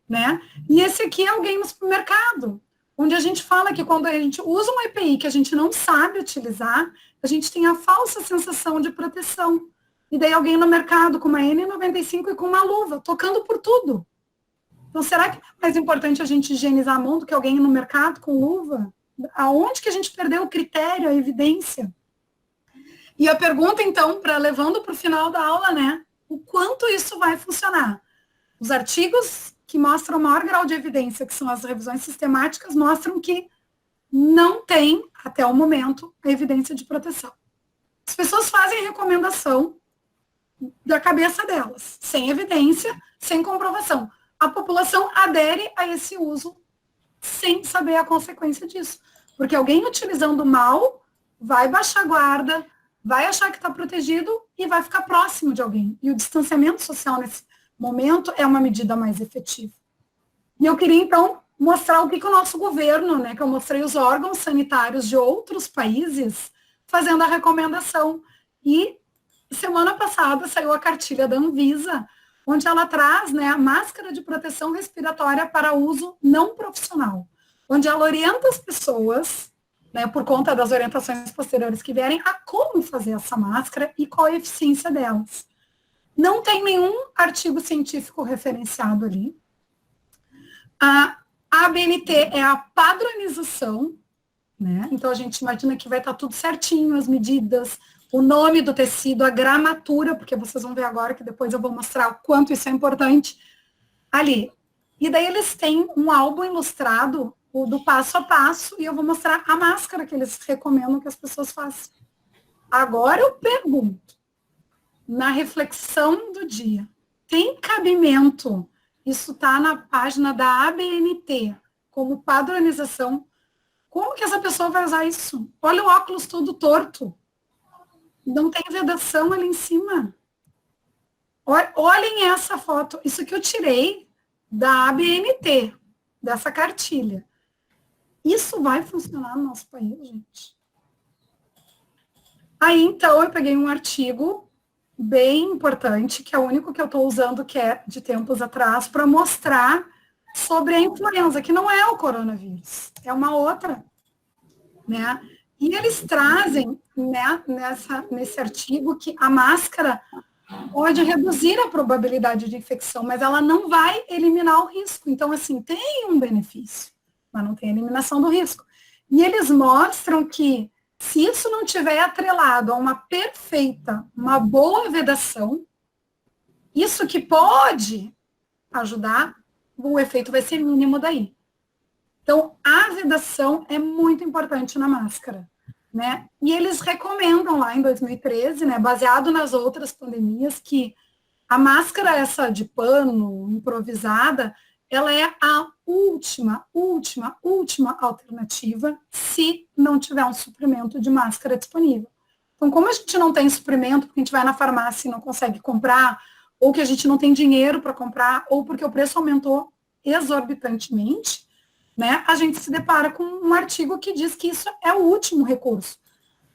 Né? E esse aqui é alguém no supermercado, onde a gente fala que quando a gente usa um EPI que a gente não sabe utilizar, a gente tem a falsa sensação de proteção. E daí alguém no mercado com uma N95 e com uma luva, tocando por tudo. Então, será que é mais importante a gente higienizar a mão do que alguém no mercado com luva? Aonde que a gente perdeu o critério, a evidência? E a pergunta, então, levando para o final da aula, né? O quanto isso vai funcionar? Os artigos que mostram o maior grau de evidência, que são as revisões sistemáticas, mostram que não tem, até o momento, a evidência de proteção. As pessoas fazem recomendação da cabeça delas, sem evidência, sem comprovação. A população adere a esse uso sem saber a consequência disso. Porque alguém utilizando mal vai baixar a guarda, vai achar que está protegido e vai ficar próximo de alguém. E o distanciamento social nesse momento é uma medida mais efetiva. E eu queria, então, mostrar o que o nosso governo, né, que eu mostrei os órgãos sanitários de outros países fazendo a recomendação. E semana passada saiu a cartilha da Anvisa, onde ela traz, né, a máscara de proteção respiratória para uso não profissional, onde ela orienta as pessoas, né, por conta das orientações posteriores que vierem, a como fazer essa máscara e qual a eficiência delas. Não tem nenhum artigo científico referenciado ali. A ABNT é a padronização, né? Então a gente imagina que vai estar tudo certinho, as medidas, o nome do tecido, a gramatura, porque vocês vão ver agora que depois eu vou mostrar o quanto isso é importante ali. E daí eles têm um álbum ilustrado, o do passo a passo, e eu vou mostrar a máscara que eles recomendam que as pessoas façam. Agora eu pergunto, na reflexão do dia, tem cabimento? Isso está na página da ABNT, como padronização. Como que essa pessoa vai usar isso? Olha o óculos todo torto. Não tem vedação ali em cima. Olhem essa foto. Isso que eu tirei da ABNT, dessa cartilha. Isso vai funcionar no nosso país, gente? Aí, então, eu peguei um artigo bem importante, que é o único que eu estou usando, que é de tempos atrás, para mostrar sobre a influenza, que não é o coronavírus, é uma outra, né? E eles trazem, né, nesse artigo, que a máscara pode reduzir a probabilidade de infecção, mas ela não vai eliminar o risco. Então, assim, tem um benefício, mas não tem eliminação do risco. E eles mostram que se isso não tiver atrelado a uma perfeita, uma boa vedação, isso que pode ajudar, o efeito vai ser mínimo daí. Então, a vedação é muito importante na máscara, né? E eles recomendam lá em 2013, né, baseado nas outras pandemias, que a máscara essa de pano, improvisada, ela é a última alternativa se não tiver um suprimento de máscara disponível. Então, como a gente não tem suprimento, porque a gente vai na farmácia e não consegue comprar, ou que a gente não tem dinheiro para comprar, ou porque o preço aumentou exorbitantemente, né, a gente se depara com um artigo que diz que isso é o último recurso.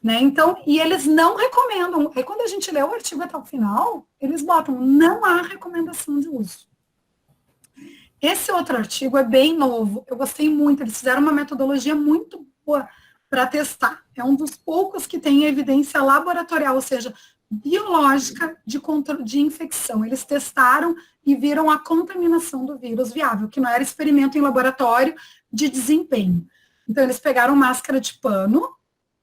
Né? Então, e eles não recomendam. Aí quando a gente lê o artigo até o final, eles botam, não há recomendação de uso. Esse outro artigo é bem novo, eu gostei muito, eles fizeram uma metodologia muito boa para testar. É um dos poucos que tem evidência laboratorial, ou seja, biológica de infecção. Eles testaram e viram a contaminação do vírus viável, que não era experimento em laboratório de desempenho. Então, eles pegaram máscara de pano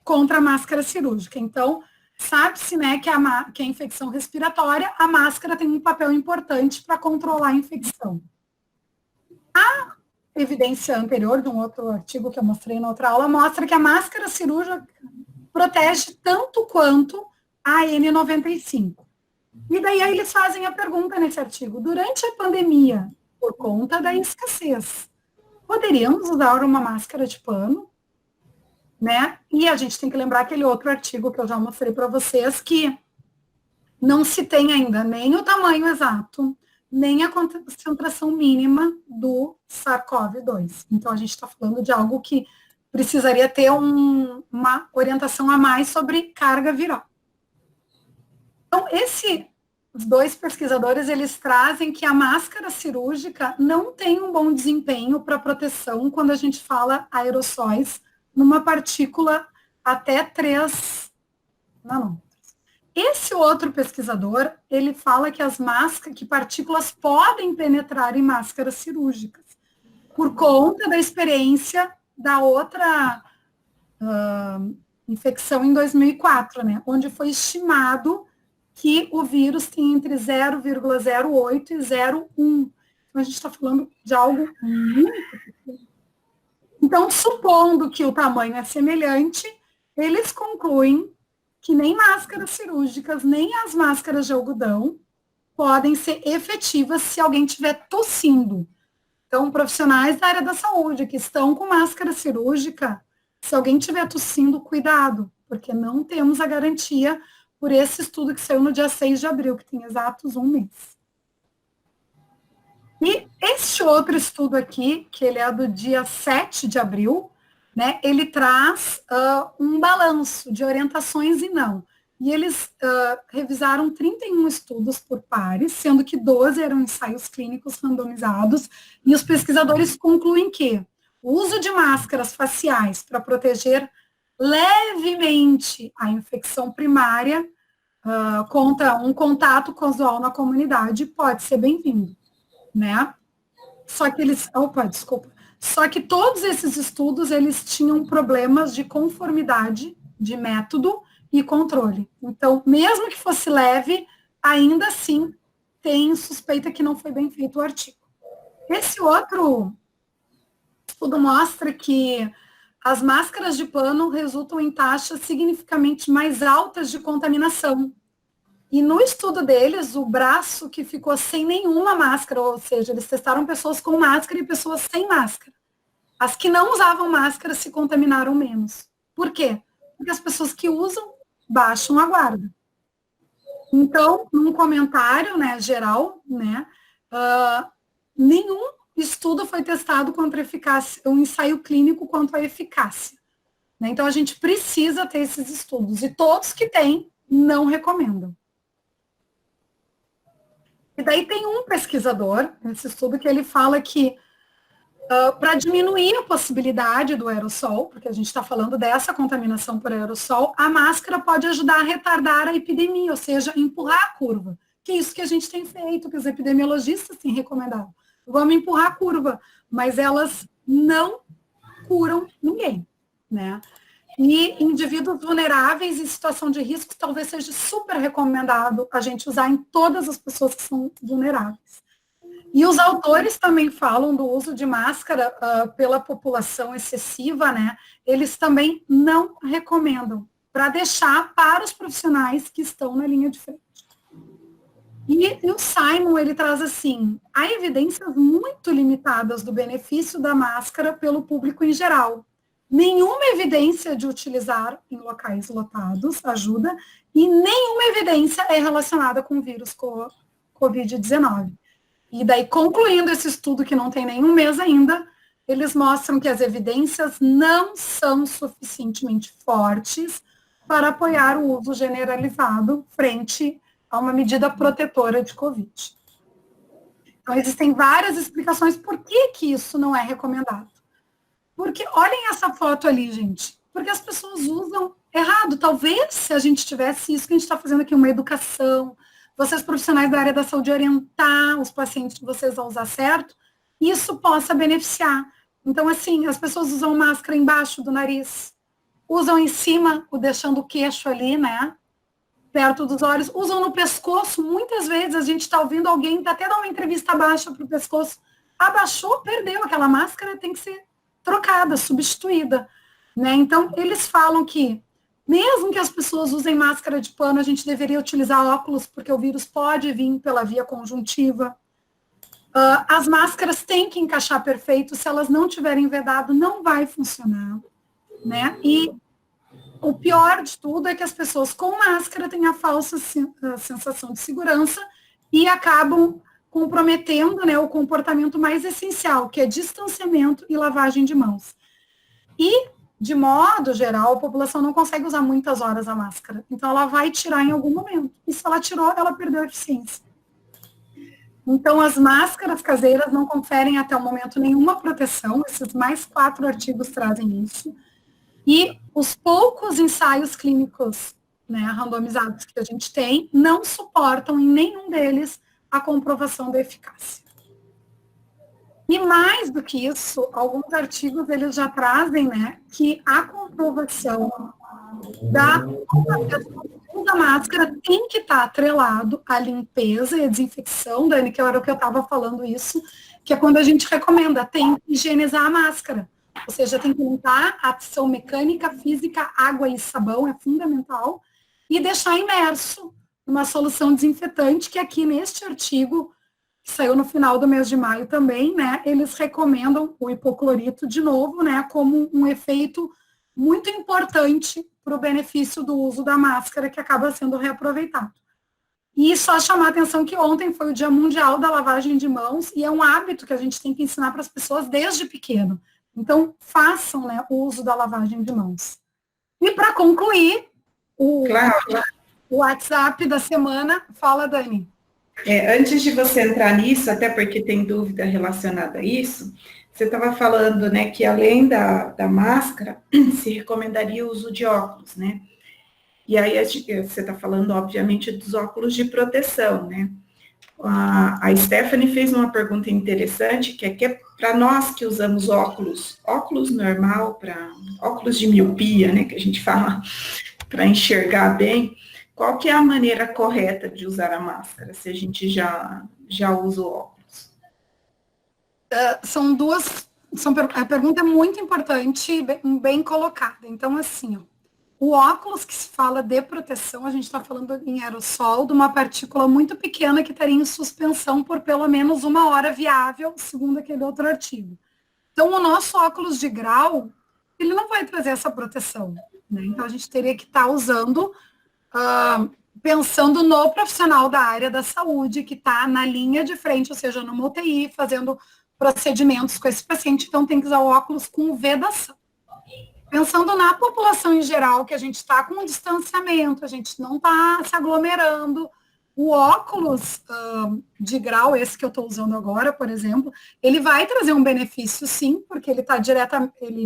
contra a máscara cirúrgica. Então, sabe-se, né, que a infecção respiratória, a máscara tem um papel importante para controlar a infecção. A evidência anterior, de um outro artigo que eu mostrei na outra aula, mostra que a máscara cirúrgica protege tanto quanto a N95. E daí aí eles fazem a pergunta nesse artigo, durante a pandemia, por conta da escassez, poderíamos usar uma máscara de pano? Né? E a gente tem que lembrar aquele outro artigo que eu já mostrei para vocês, que não se tem ainda nem o tamanho exato, nem a concentração mínima do SARS-CoV-2. Então, a gente está falando de algo que precisaria ter uma orientação a mais sobre carga viral. Então, os dois pesquisadores, eles trazem que a máscara cirúrgica não tem um bom desempenho para proteção quando a gente fala aerossóis numa partícula até 3 nanômetros. Esse outro pesquisador, ele fala que partículas podem penetrar em máscaras cirúrgicas, por conta da experiência da outra infecção em 2004, né, onde foi estimado que o vírus tem entre 0,08 e 0,1. Então, a gente está falando de algo muito pequeno. Então, supondo que o tamanho é semelhante, eles concluem que nem máscaras cirúrgicas, nem as máscaras de algodão podem ser efetivas se alguém estiver tossindo. Então, profissionais da área da saúde que estão com máscara cirúrgica, se alguém estiver tossindo, cuidado, porque não temos a garantia por esse estudo que saiu no dia 6 de abril, que tem exatos 1 mês. E este outro estudo aqui, que ele é do dia 7 de abril, né, ele traz um balanço de orientações e não. E eles revisaram 31 estudos por pares, sendo que 12 eram ensaios clínicos randomizados, e os pesquisadores concluem que o uso de máscaras faciais para proteger levemente a infecção primária contra um contato casual na comunidade pode ser bem-vindo, né? Só que todos esses estudos, eles tinham problemas de conformidade de método e controle. Então, mesmo que fosse leve, ainda assim tem suspeita que não foi bem feito o artigo. Esse outro estudo mostra que as máscaras de pano resultam em taxas significativamente mais altas de contaminação. E no estudo deles, o braço que ficou sem nenhuma máscara, ou seja, eles testaram pessoas com máscara e pessoas sem máscara. As que não usavam máscara se contaminaram menos. Por quê? Porque as pessoas que usam baixam a guarda. Então, num comentário, né, geral, né, nenhum estudo foi testado contra a eficácia, um ensaio clínico quanto à eficácia. Né? Então, a gente precisa ter esses estudos. E todos que tem, não recomendam. E daí tem um pesquisador, nesse estudo, que ele fala que para diminuir a possibilidade do aerossol, porque a gente está falando dessa contaminação por aerossol, a máscara pode ajudar a retardar a epidemia, ou seja, empurrar a curva. Que é isso que a gente tem feito, que os epidemiologistas têm recomendado. Vamos empurrar a curva, mas elas não curam ninguém, né? E indivíduos vulneráveis em situação de risco, talvez seja super recomendado a gente usar em todas as pessoas que são vulneráveis. E os autores também falam do uso de máscara pela população excessiva, né? Eles também não recomendam, para deixar para os profissionais que estão na linha de frente. E o Simon, ele traz assim, há evidências muito limitadas do benefício da máscara pelo público em geral. Nenhuma evidência de utilizar em locais lotados ajuda e nenhuma evidência é relacionada com o vírus Covid-19. E daí, concluindo esse estudo, que não tem nenhum mês ainda, eles mostram que as evidências não são suficientemente fortes para apoiar o uso generalizado frente a uma medida protetora de Covid. Então, existem várias explicações por que isso não é recomendado. Porque, olhem essa foto ali, gente, porque as pessoas usam errado. Talvez, se a gente tivesse isso que a gente está fazendo aqui, uma educação, vocês profissionais da área da saúde orientar os pacientes de vocês a usar certo, isso possa beneficiar. Então, assim, as pessoas usam máscara embaixo do nariz, usam em cima, deixando o queixo ali, né, perto dos olhos, usam no pescoço. Muitas vezes a gente está ouvindo alguém, até dar uma entrevista baixa para o pescoço, abaixou, perdeu aquela máscara, tem que ser trocada, substituída, né? Então, eles falam que, mesmo que as pessoas usem máscara de pano, a gente deveria utilizar óculos, porque o vírus pode vir pela via conjuntiva. As máscaras têm que encaixar perfeito, se elas não tiverem vedado, não vai funcionar, né? E o pior de tudo é que as pessoas com máscara têm a falsa sensação de segurança e acabam comprometendo, né, o comportamento mais essencial, que é distanciamento e lavagem de mãos. E, de modo geral, a população não consegue usar muitas horas a máscara. Então, ela vai tirar em algum momento. E se ela tirou, ela perdeu a eficiência. Então, as máscaras caseiras não conferem até o momento nenhuma proteção. Esses mais 4 artigos trazem isso. E os poucos ensaios clínicos, né, randomizados que a gente tem, não suportam em nenhum deles a comprovação da eficácia. E mais do que isso, alguns artigos eles já trazem, né, que a comprovação da máscara tem que estar atrelado à limpeza e à desinfecção, Dani, que era o que eu estava falando isso, que é quando a gente recomenda, tem que higienizar a máscara. Ou seja, tem que limpar a ação mecânica, física, água e sabão, é fundamental, e deixar imerso numa solução desinfetante, que aqui neste artigo, que saiu no final do mês de maio também, né, eles recomendam o hipoclorito de novo, né, como um efeito muito importante para o benefício do uso da máscara, que acaba sendo reaproveitado. E só chamar a atenção que ontem foi o Dia Mundial da Lavagem de Mãos, e é um hábito que a gente tem que ensinar para as pessoas desde pequeno. Então, façam, né, o uso da lavagem de mãos. E para concluir, o WhatsApp da semana, fala, Dani. Antes de você entrar nisso, até porque tem dúvida relacionada a isso, você estava falando, né, que além da máscara, se recomendaria o uso de óculos, né? E aí você está falando, obviamente, dos óculos de proteção, né? A Stephanie fez uma pergunta interessante, que é para nós que usamos óculos normal, óculos de miopia, né, que a gente fala, para enxergar bem, qual que é a maneira correta de usar a máscara, se a gente já usa o óculos? A pergunta é muito importante e bem colocada. Então, assim, o óculos que se fala de proteção, a gente está falando em aerossol, de uma partícula muito pequena que estaria em suspensão por pelo menos 1 hora viável, segundo aquele outro artigo. Então, o nosso óculos de grau, ele não vai trazer essa proteção, né? Então, a gente teria que estar usando, pensando no profissional da área da saúde, que está na linha de frente, ou seja, numa UTI, fazendo procedimentos com esse paciente, então tem que usar o óculos com vedação. Pensando na população em geral, que a gente está com um distanciamento, a gente não está se aglomerando, o óculos de grau, esse que eu estou usando agora, por exemplo, ele vai trazer um benefício sim, porque ele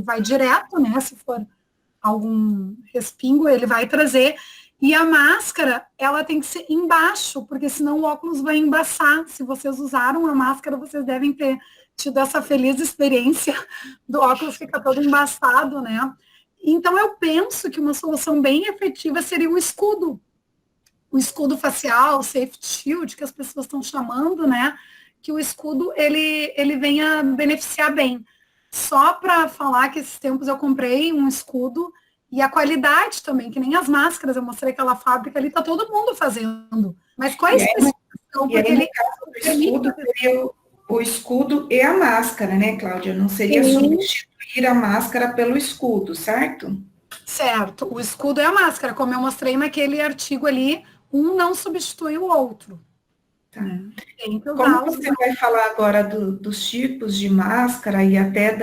vai direto, né, se for algum respingo, ele vai trazer, e a máscara, ela tem que ser embaixo, porque senão o óculos vai embaçar. Se vocês usaram a máscara, vocês devem ter tido essa feliz experiência do óculos ficar todo embaçado, né? Então, eu penso que uma solução bem efetiva seria o escudo facial, safety shield, que as pessoas estão chamando, né? Que o escudo, ele venha beneficiar bem. Só para falar que esses tempos eu comprei um escudo, e a qualidade também, que nem as máscaras, eu mostrei aquela fábrica ali, tá todo mundo fazendo. Mas com a especificação Então, E aí, porque no ele caso do escudo, seria o escudo e a máscara, né, Cláudia? Não seria substituir a máscara pelo escudo, certo? certo, o escudo é a máscara, como eu mostrei naquele artigo ali, um não substitui o outro. Tá. Né? Tem que Como usar os você vai falar agora dos tipos de máscara e até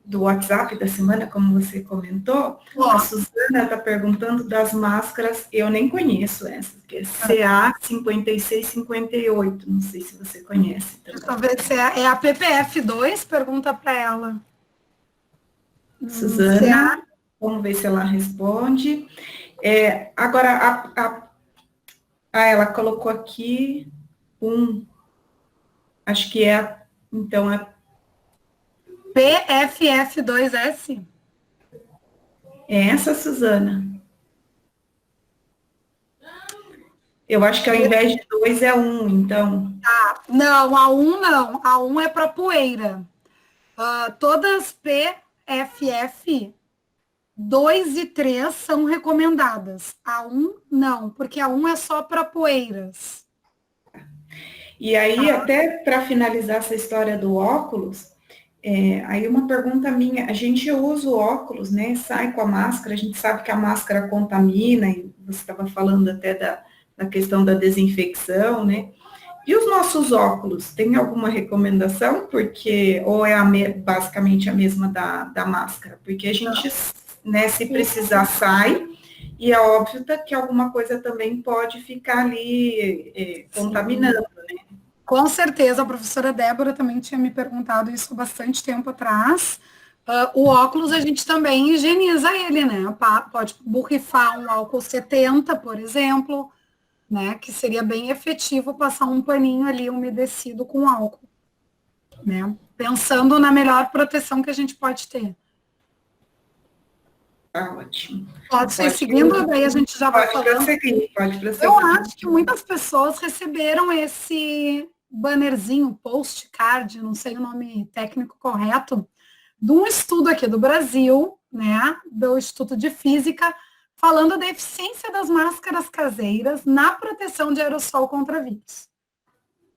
do WhatsApp da semana, como você comentou, a Suzana está perguntando das máscaras, eu nem conheço essa, que é CA5658, não sei se você conhece também. Deixa eu ver se é a PPF2, pergunta para ela. Suzana, vamos ver se ela responde. Agora, ela colocou aqui acho que então, PFF2S? é essa, Suzana. Eu acho que ao invés de 2 é 1, então. Não, a 1 não. A 1 é para poeira. Todas PFF 2 e 3 são recomendadas. A 1 não, porque a 1 é só para poeiras. E aí, até para finalizar essa história do óculos, aí uma pergunta minha, a gente usa o óculos, né? Sai com a máscara, a gente sabe que a máscara contamina, e você estava falando até da questão da desinfecção, né? E os nossos óculos, tem alguma recomendação? Porque, ou é basicamente a mesma da máscara? Porque a gente, né, se precisar, sai, e é óbvio que alguma coisa também pode ficar ali contaminando, né? Com certeza, a professora Débora também tinha me perguntado isso há bastante tempo atrás. O óculos, a gente também higieniza ele, né? Pode borrifar um álcool 70, por exemplo, né? Que seria bem efetivo passar um paninho ali umedecido com álcool, né? Pensando na melhor proteção que a gente pode ter. Tá ótimo. Pode ser seguindo, daí a gente já vai falando. Pode prosseguir. Eu acho que muitas pessoas receberam esse bannerzinho, postcard, não sei o nome técnico correto, de um estudo aqui do Brasil, né, do Instituto de Física, falando da eficiência das máscaras caseiras na proteção de aerossol contra vírus.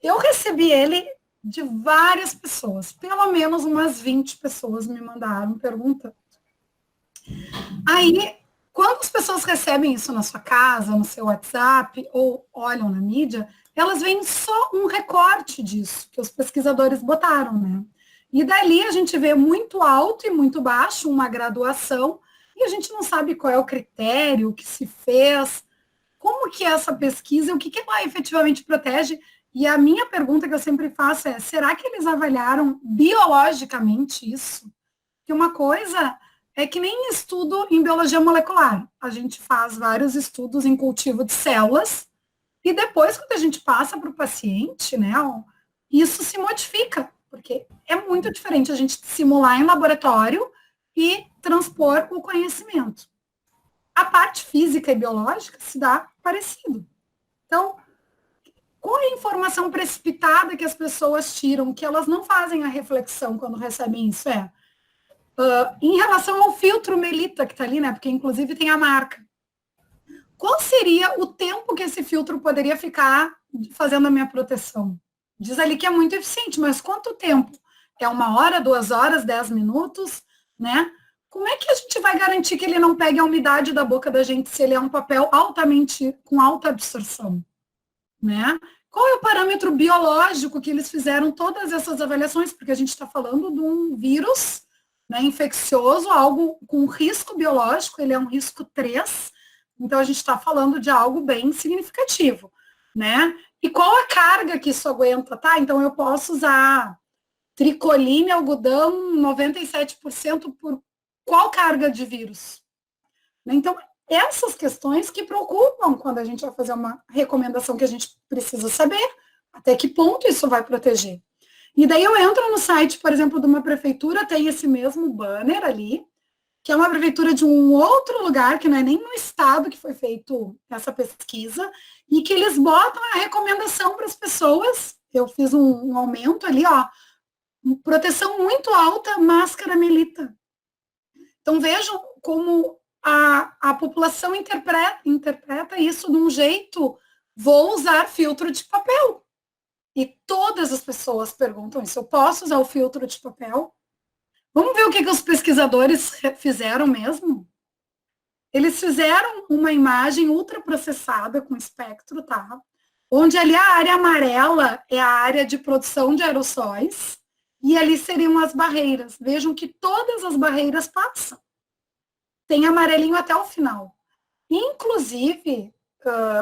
Eu recebi ele de várias pessoas, pelo menos umas 20 pessoas me mandaram perguntando. Aí, quando as pessoas recebem isso na sua casa, no seu WhatsApp, ou olham na mídia, elas veem só um recorte disso, que os pesquisadores botaram, né? E dali a gente vê muito alto e muito baixo, uma graduação, e a gente não sabe qual é o critério, o que se fez, como que é essa pesquisa, o que ela efetivamente protege. E a minha pergunta que eu sempre faço é, será que eles avaliaram biologicamente isso? Que uma coisa é que nem estudo em biologia molecular. A gente faz vários estudos em cultivo de células e depois, quando a gente passa para o paciente, né, isso se modifica, porque é muito diferente a gente simular em laboratório e transpor o conhecimento. A parte física e biológica se dá parecido. Então, qual é a informação precipitada que as pessoas tiram, que elas não fazem a reflexão quando recebem isso? Em relação ao filtro Melita que está ali, né? Porque inclusive tem a marca. Qual seria o tempo que esse filtro poderia ficar fazendo a minha proteção? Diz ali que é muito eficiente, mas quanto tempo? É 1 hora, 2 horas, 10 minutos, né? Como é que a gente vai garantir que ele não pegue a umidade da boca da gente se ele é um papel com alta absorção, né? Qual é o parâmetro biológico que eles fizeram todas essas avaliações? Porque a gente está falando de um vírus, né, infeccioso, algo com risco biológico, ele é um risco 3, então a gente está falando de algo bem significativo, né? E qual a carga que isso aguenta, tá? Então eu posso usar tricoline, algodão, 97% por qual carga de vírus? Então, essas questões que preocupam quando a gente vai fazer uma recomendação que a gente precisa saber até que ponto isso vai proteger. E daí eu entro no site, por exemplo, de uma prefeitura, tem esse mesmo banner ali, que é uma prefeitura de um outro lugar, que não é nem no estado que foi feito essa pesquisa, e que eles botam a recomendação para as pessoas. Eu fiz um aumento ali, ó, proteção muito alta, máscara Melita. Então vejam como a população interpreta isso de um jeito, vou usar filtro de papel. E todas as pessoas perguntam isso, eu posso usar o filtro de papel? Vamos ver o que os pesquisadores fizeram mesmo? Eles fizeram uma imagem ultraprocessada com espectro, tá? Onde ali a área amarela é a área de produção de aerossóis, e ali seriam as barreiras. Vejam que todas as barreiras passam. Tem amarelinho até o final. Inclusive,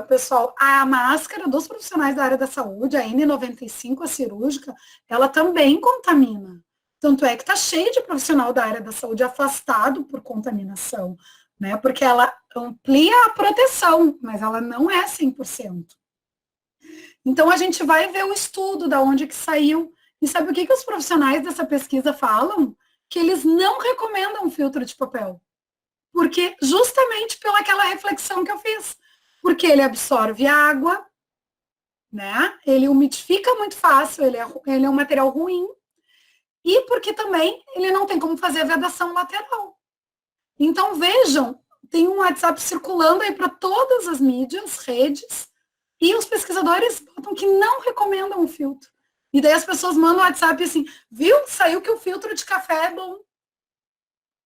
pessoal, a máscara dos profissionais da área da saúde, a N95, a cirúrgica, ela também contamina. Tanto é que está cheio de profissional da área da saúde afastado por contaminação, né? Porque ela amplia a proteção, mas ela não é 100%. Então, a gente vai ver o estudo da onde que saiu. E sabe o que os profissionais dessa pesquisa falam? Que eles não recomendam filtro de papel. Porque, justamente pelaquela reflexão que eu fiz. Porque ele absorve água, né? Ele umidifica muito fácil, ele é um material ruim. E porque também ele não tem como fazer a vedação lateral. Então, vejam, tem um WhatsApp circulando aí para todas as mídias, redes, e os pesquisadores botam que não recomendam o filtro. E daí as pessoas mandam um WhatsApp assim, viu? Saiu que o filtro de café é bom.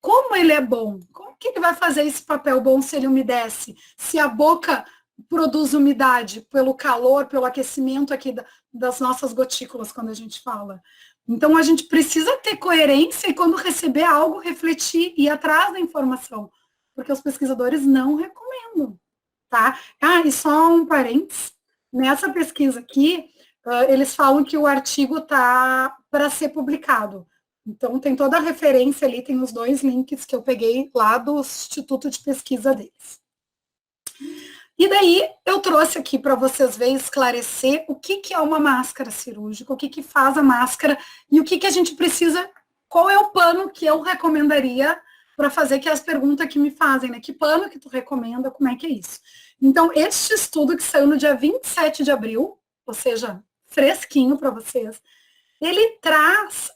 Como ele é bom? Como que ele vai fazer esse papel bom se ele umedece? Se a boca produz umidade pelo calor, pelo aquecimento aqui das nossas gotículas, quando a gente fala. Então, a gente precisa ter coerência e, quando receber algo, refletir e ir atrás da informação. Porque os pesquisadores não recomendam, tá? E só um parênteses. Nessa pesquisa aqui, eles falam que o artigo está para ser publicado. Então, tem toda a referência ali, tem os 2 links que eu peguei lá do Instituto de Pesquisa deles. E daí, eu trouxe aqui para vocês verem, esclarecer o que é uma máscara cirúrgica, o que faz a máscara e o que a gente precisa, qual é o pano que eu recomendaria para fazer, que é as perguntas que me fazem, né? Que pano que tu recomenda, como é que é isso? Então, este estudo que saiu no dia 27 de abril, ou seja, fresquinho para vocês, ele traz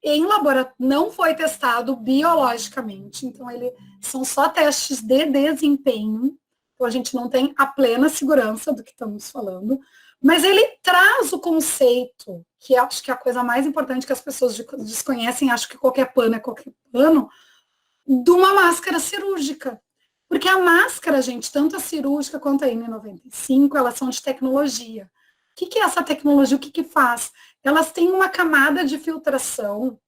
em laboratório, não foi testado biologicamente, então são só testes de desempenho. Então, a gente não tem a plena segurança do que estamos falando, mas ele traz o conceito, que acho que é a coisa mais importante que as pessoas desconhecem, acho que qualquer pano é qualquer pano, de uma máscara cirúrgica. Porque a máscara, gente, tanto a cirúrgica quanto a N95, elas são de tecnologia. O que é essa tecnologia? O que faz? Elas têm uma camada de filtração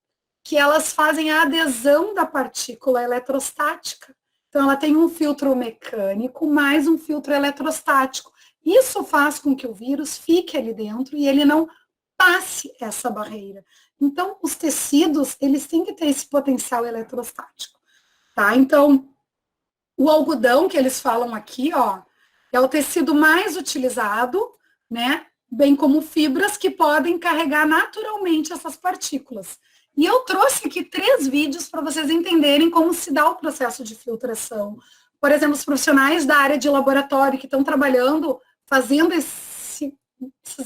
que elas fazem a adesão da partícula eletrostática. Então, ela tem um filtro mecânico mais um filtro eletrostático. Isso faz com que o vírus fique ali dentro e ele não passe essa barreira. Então, os tecidos, eles têm que ter esse potencial eletrostático. Tá? Então, o algodão que eles falam aqui, ó, é o tecido mais utilizado, né? Bem como fibras que podem carregar naturalmente essas partículas. E eu trouxe aqui 3 vídeos para vocês entenderem como se dá o processo de filtração. Por exemplo, os profissionais da área de laboratório que estão trabalhando, fazendo esses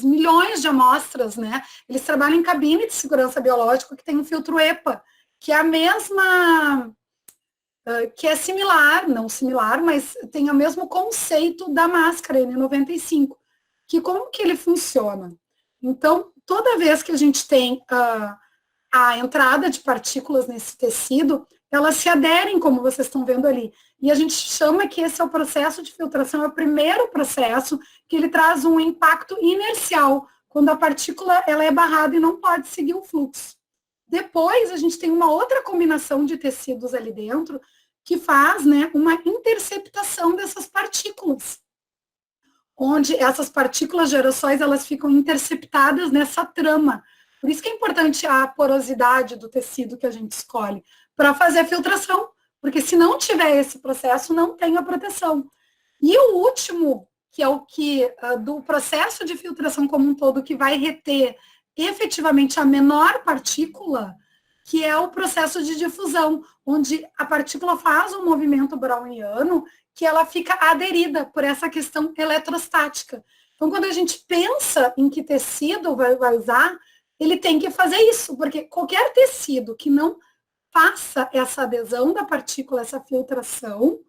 milhões de amostras, né? Eles trabalham em cabine de segurança biológica que tem um filtro EPA, que é a mesma, que é similar, não similar, mas tem o mesmo conceito da máscara N95. Que como que ele funciona? Então, toda vez que a gente tem a entrada de partículas nesse tecido, elas se aderem, como vocês estão vendo ali. E a gente chama que esse é o processo de filtração, é o primeiro processo que ele traz um impacto inercial, quando a partícula ela é barrada e não pode seguir o fluxo. Depois, a gente tem uma outra combinação de tecidos ali dentro, que faz, né, uma interceptação dessas partículas, onde essas partículas de aerossóis, elas ficam interceptadas nessa trama. Por isso que é importante a porosidade do tecido que a gente escolhe, para fazer a filtração, porque se não tiver esse processo, não tem a proteção. E o último, que é o que, do processo de filtração como um todo, que vai reter efetivamente a menor partícula, que é o processo de difusão, onde a partícula faz um movimento browniano, que ela fica aderida por essa questão eletrostática. Então, quando a gente pensa em que tecido vai usar, ele tem que fazer isso, porque qualquer tecido que não faça essa adesão da partícula, essa filtração,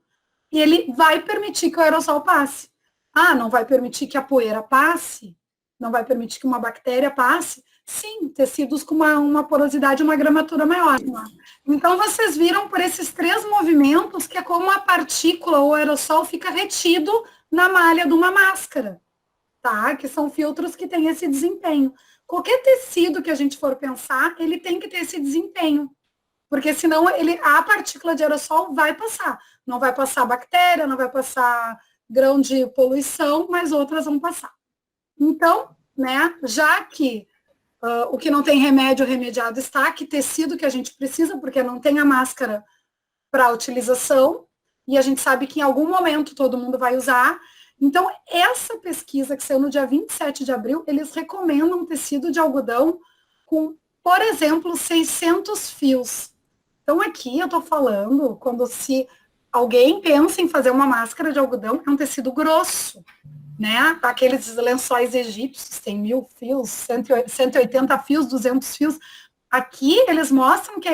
e ele vai permitir que o aerossol passe. Ah, não vai permitir que a poeira passe? Não vai permitir que uma bactéria passe? Sim, tecidos com uma porosidade, uma gramatura maior. Então, vocês viram por esses 3 movimentos que é como a partícula ou o aerossol fica retido na malha de uma máscara, tá? Que são filtros que têm esse desempenho. Qualquer tecido que a gente for pensar, ele tem que ter esse desempenho, porque senão a partícula de aerossol vai passar. Não vai passar bactéria, não vai passar grão de poluição, mas outras vão passar. Então, né, já que o que não tem remédio, remediado está, que tecido que a gente precisa, porque não tem a máscara para utilização, e a gente sabe que em algum momento todo mundo vai usar. Então, essa pesquisa que saiu no dia 27 de abril, eles recomendam um tecido de algodão com, por exemplo, 600 fios. Então, aqui eu estou falando, quando se alguém pensa em fazer uma máscara de algodão, é um tecido grosso, né? Aqueles lençóis egípcios, tem 1000 fios, 180 fios, 200 fios. Aqui eles mostram que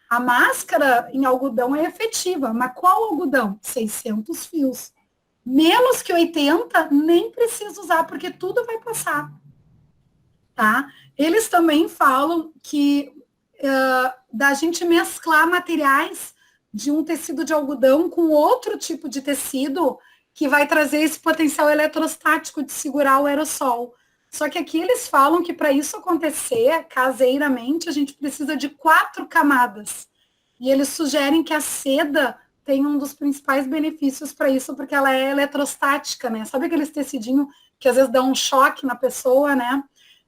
a máscara em algodão é efetiva. Mas qual algodão? 600 fios. Menos que 80, nem precisa usar, porque tudo vai passar. Tá? Eles também falam que da gente mesclar materiais de um tecido de algodão com outro tipo de tecido que vai trazer esse potencial eletrostático de segurar o aerossol. Só que aqui eles falam que para isso acontecer, caseiramente, a gente precisa de 4 camadas. E eles sugerem que a seda tem um dos principais benefícios para isso, porque ela é eletrostática, né? Sabe aqueles tecidinhos que às vezes dão um choque na pessoa, né?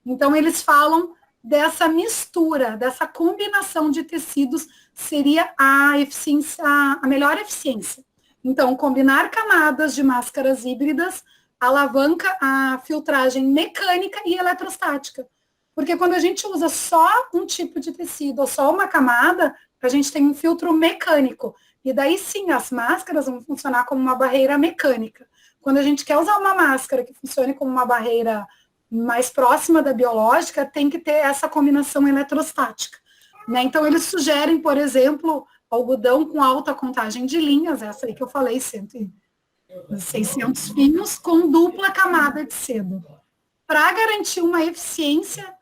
Então eles falam dessa mistura, dessa combinação de tecidos seria a eficiência, a melhor eficiência. Então, combinar camadas de máscaras híbridas alavanca a filtragem mecânica e eletrostática. Porque quando a gente usa só um tipo de tecido ou só uma camada, a gente tem um filtro mecânico. E daí sim, as máscaras vão funcionar como uma barreira mecânica. Quando a gente quer usar uma máscara que funcione como uma barreira mais próxima da biológica, tem que ter essa combinação eletrostática. Né? Então, eles sugerem, por exemplo, algodão com alta contagem de linhas, essa aí que eu falei, 600 fios, com dupla camada de seda, para garantir uma eficiência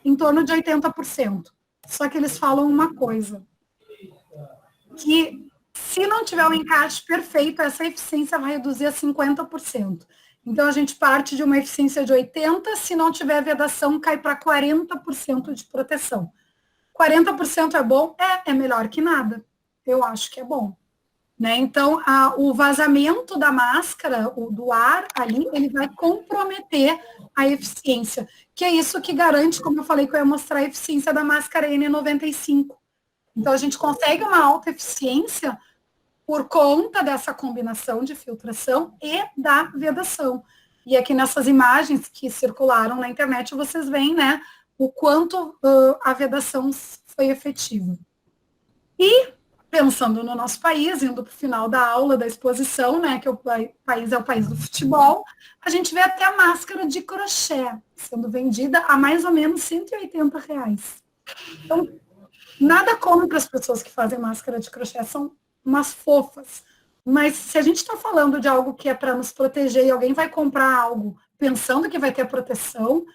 em torno de 80%. Só que eles falam uma coisa, que se não tiver um encaixe perfeito, essa eficiência vai reduzir a 50%. Então, a gente parte de uma eficiência de 80%, se não tiver vedação, cai para 40% de proteção. 40% é bom? É melhor que nada. Eu acho que é bom. Né? Então, o vazamento da máscara, do ar ali, ele vai comprometer a eficiência, que é isso que garante, como eu falei, que eu ia mostrar a eficiência da máscara N95. Então, a gente consegue uma alta eficiência por conta dessa combinação de filtração e da vedação. E aqui nessas imagens que circularam na internet, vocês veem, né, o quanto a vedação foi efetiva. E, pensando no nosso país, indo para o final da aula, da exposição, né, que o país é o país do futebol, a gente vê até a máscara de crochê sendo vendida a mais ou menos R$180. Então, nada contra as pessoas que fazem máscara de crochê, são umas fofas. Mas se a gente está falando de algo que é para nos proteger e alguém vai comprar algo pensando que vai ter proteção,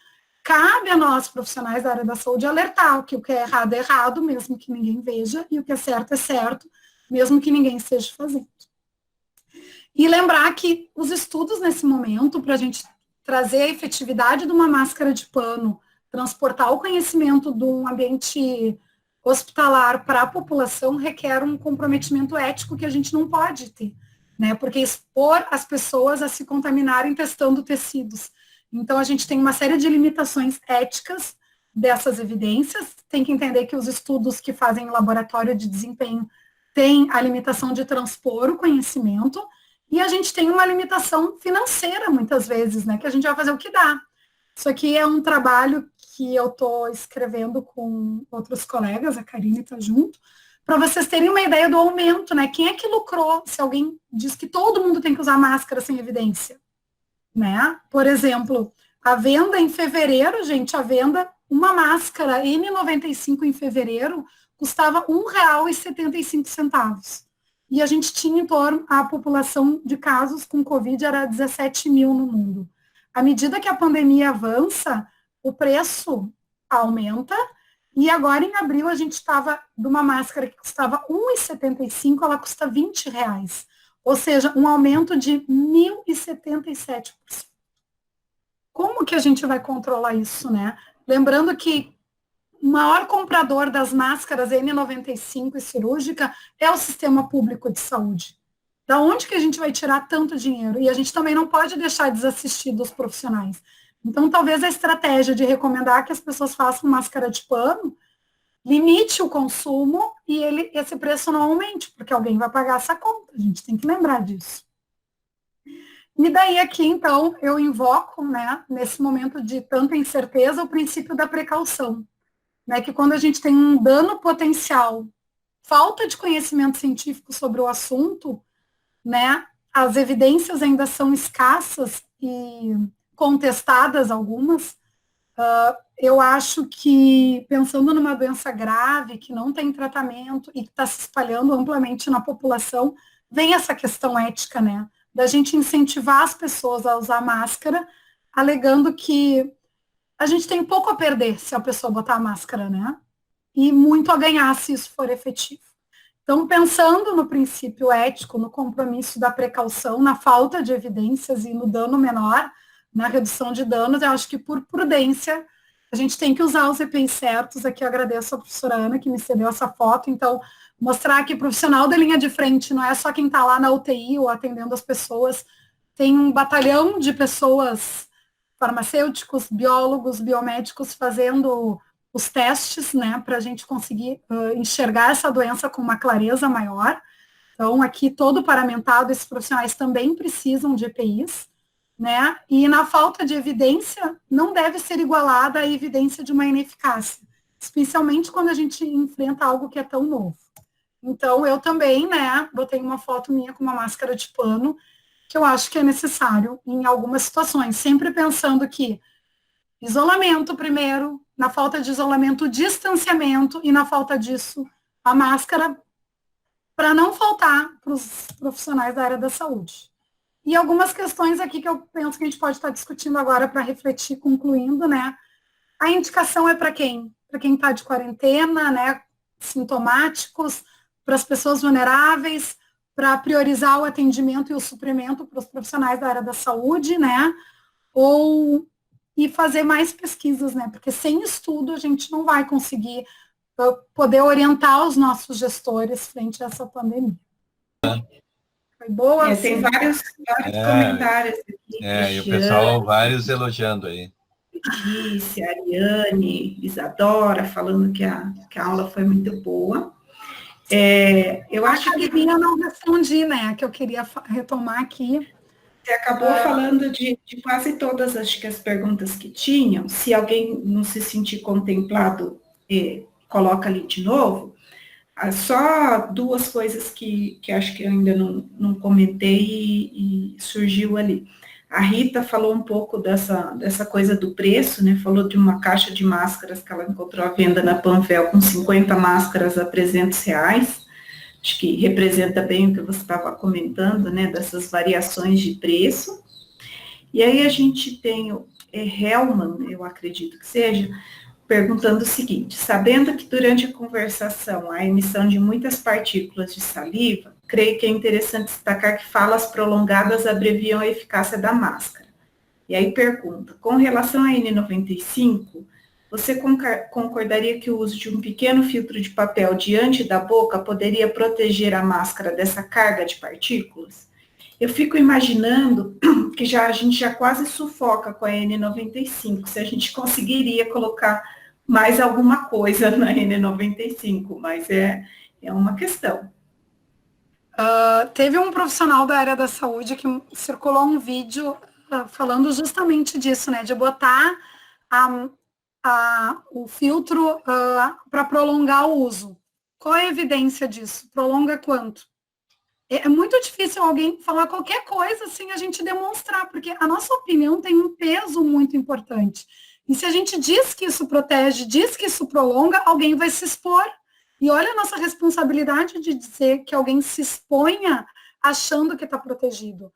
cabe a nós, profissionais da área da saúde, alertar que o que é errado, mesmo que ninguém veja, e o que é certo, mesmo que ninguém esteja fazendo. E lembrar que os estudos nesse momento, para a gente trazer a efetividade de uma máscara de pano, transportar o conhecimento de um ambiente hospitalar para a população, requer um comprometimento ético que a gente não pode ter, né? Porque expor as pessoas a se contaminarem testando tecidos. Então, a gente tem uma série de limitações éticas dessas evidências. Tem que entender que os estudos que fazem em laboratório de desempenho têm a limitação de transpor o conhecimento, e a gente tem uma limitação financeira, muitas vezes, né? Que a gente vai fazer o que dá. Isso aqui é um trabalho que eu estou escrevendo com outros colegas, a Karine está junto, para vocês terem uma ideia do aumento, né? Quem é que lucrou se alguém diz que todo mundo tem que usar máscara sem evidência? Né? Por exemplo, a venda em fevereiro, gente, uma máscara N95 em fevereiro custava R$ 1,75. E a gente tinha em torno, a população de casos com Covid era 17 mil no mundo. À medida que a pandemia avança, o preço aumenta, e agora em abril a gente estava de uma máscara que custava R$ 1,75, ela custa R$ 20. Ou seja, um aumento de 1.077%. Como que a gente vai controlar isso, né? Lembrando que o maior comprador das máscaras N95 e cirúrgica é o sistema público de saúde. Da onde que a gente vai tirar tanto dinheiro? E a gente também não pode deixar desassistido os profissionais. Então, talvez a estratégia de recomendar que as pessoas façam máscara de pano limite o consumo e esse preço não aumente, porque alguém vai pagar essa conta. A gente tem que lembrar disso. E daí aqui, então, eu invoco, né, nesse momento de tanta incerteza, o princípio da precaução. Né, que quando a gente tem um dano potencial, falta de conhecimento científico sobre o assunto, né, as evidências ainda são escassas e contestadas algumas, eu acho que, pensando numa doença grave, que não tem tratamento e que está se espalhando amplamente na população, vem essa questão ética, né, da gente incentivar as pessoas a usar máscara, alegando que a gente tem pouco a perder se a pessoa botar a máscara, né? E muito a ganhar se isso for efetivo. Então, pensando no princípio ético, no compromisso da precaução, na falta de evidências e no dano menor, na redução de danos, eu acho que por prudência a gente tem que usar os EPIs certos. Aqui eu agradeço a professora Ana que me cedeu essa foto. Então, mostrar que profissional da linha de frente não é só quem está lá na UTI ou atendendo as pessoas. Tem um batalhão de pessoas, farmacêuticos, biólogos, biomédicos, fazendo os testes, né, para a gente conseguir enxergar essa doença com uma clareza maior. Então, aqui todo paramentado, esses profissionais também precisam de EPIs, né, e na falta de evidência, não deve ser igualada à evidência de uma ineficácia, especialmente quando a gente enfrenta algo que é tão novo. Então, eu também, né, botei uma foto minha com uma máscara de pano, que eu acho que é necessário em algumas situações, sempre pensando que isolamento primeiro, na falta de isolamento, distanciamento, e na falta disso, a máscara, para não faltar para os profissionais da área da saúde. E algumas questões aqui que eu penso que a gente pode estar discutindo agora para refletir, concluindo, né? A indicação é para quem? Para quem está de quarentena, né? Sintomáticos, para as pessoas vulneráveis, para priorizar o atendimento e o suprimento para os profissionais da área da saúde, né? E fazer mais pesquisas, né? Porque sem estudo a gente não vai conseguir poder orientar os nossos gestores frente a essa pandemia. Foi boa? Tem vários comentários aqui. E o pessoal, vários elogiando aí. Disse, Ariane, Isadora, falando que a aula foi muito boa. Eu acho que eu não respondi, né? Que eu queria retomar aqui. Você acabou falando de quase todas as perguntas que tinham. Se alguém não se sentir contemplado, coloca ali de novo. Só duas coisas que acho que eu ainda não comentei e surgiu ali. A Rita falou um pouco dessa coisa do preço, né? Falou de uma caixa de máscaras que ela encontrou à venda na Panvel com 50 máscaras a R$300. Acho que representa bem o que você estava comentando, né? Dessas variações de preço. E aí a gente tem o Hellman, eu acredito que seja, perguntando o seguinte: sabendo que durante a conversação há emissão de muitas partículas de saliva, creio que é interessante destacar que falas prolongadas abreviam a eficácia da máscara. E aí pergunta: com relação à N95, você concordaria que o uso de um pequeno filtro de papel diante da boca poderia proteger a máscara dessa carga de partículas? Eu fico imaginando que a gente já quase sufoca com a N95, se a gente conseguiria colocar mais alguma coisa na N95, mas é uma questão. Teve um profissional da área da saúde que circulou um vídeo falando justamente disso, né, de botar o filtro para prolongar o uso. Qual é a evidência disso? Prolonga quanto? É muito difícil alguém falar qualquer coisa sem a gente demonstrar, porque a nossa opinião tem um peso muito importante. E se a gente diz que isso protege, diz que isso prolonga, alguém vai se expor. E olha a nossa responsabilidade de dizer que alguém se exponha achando que está protegido.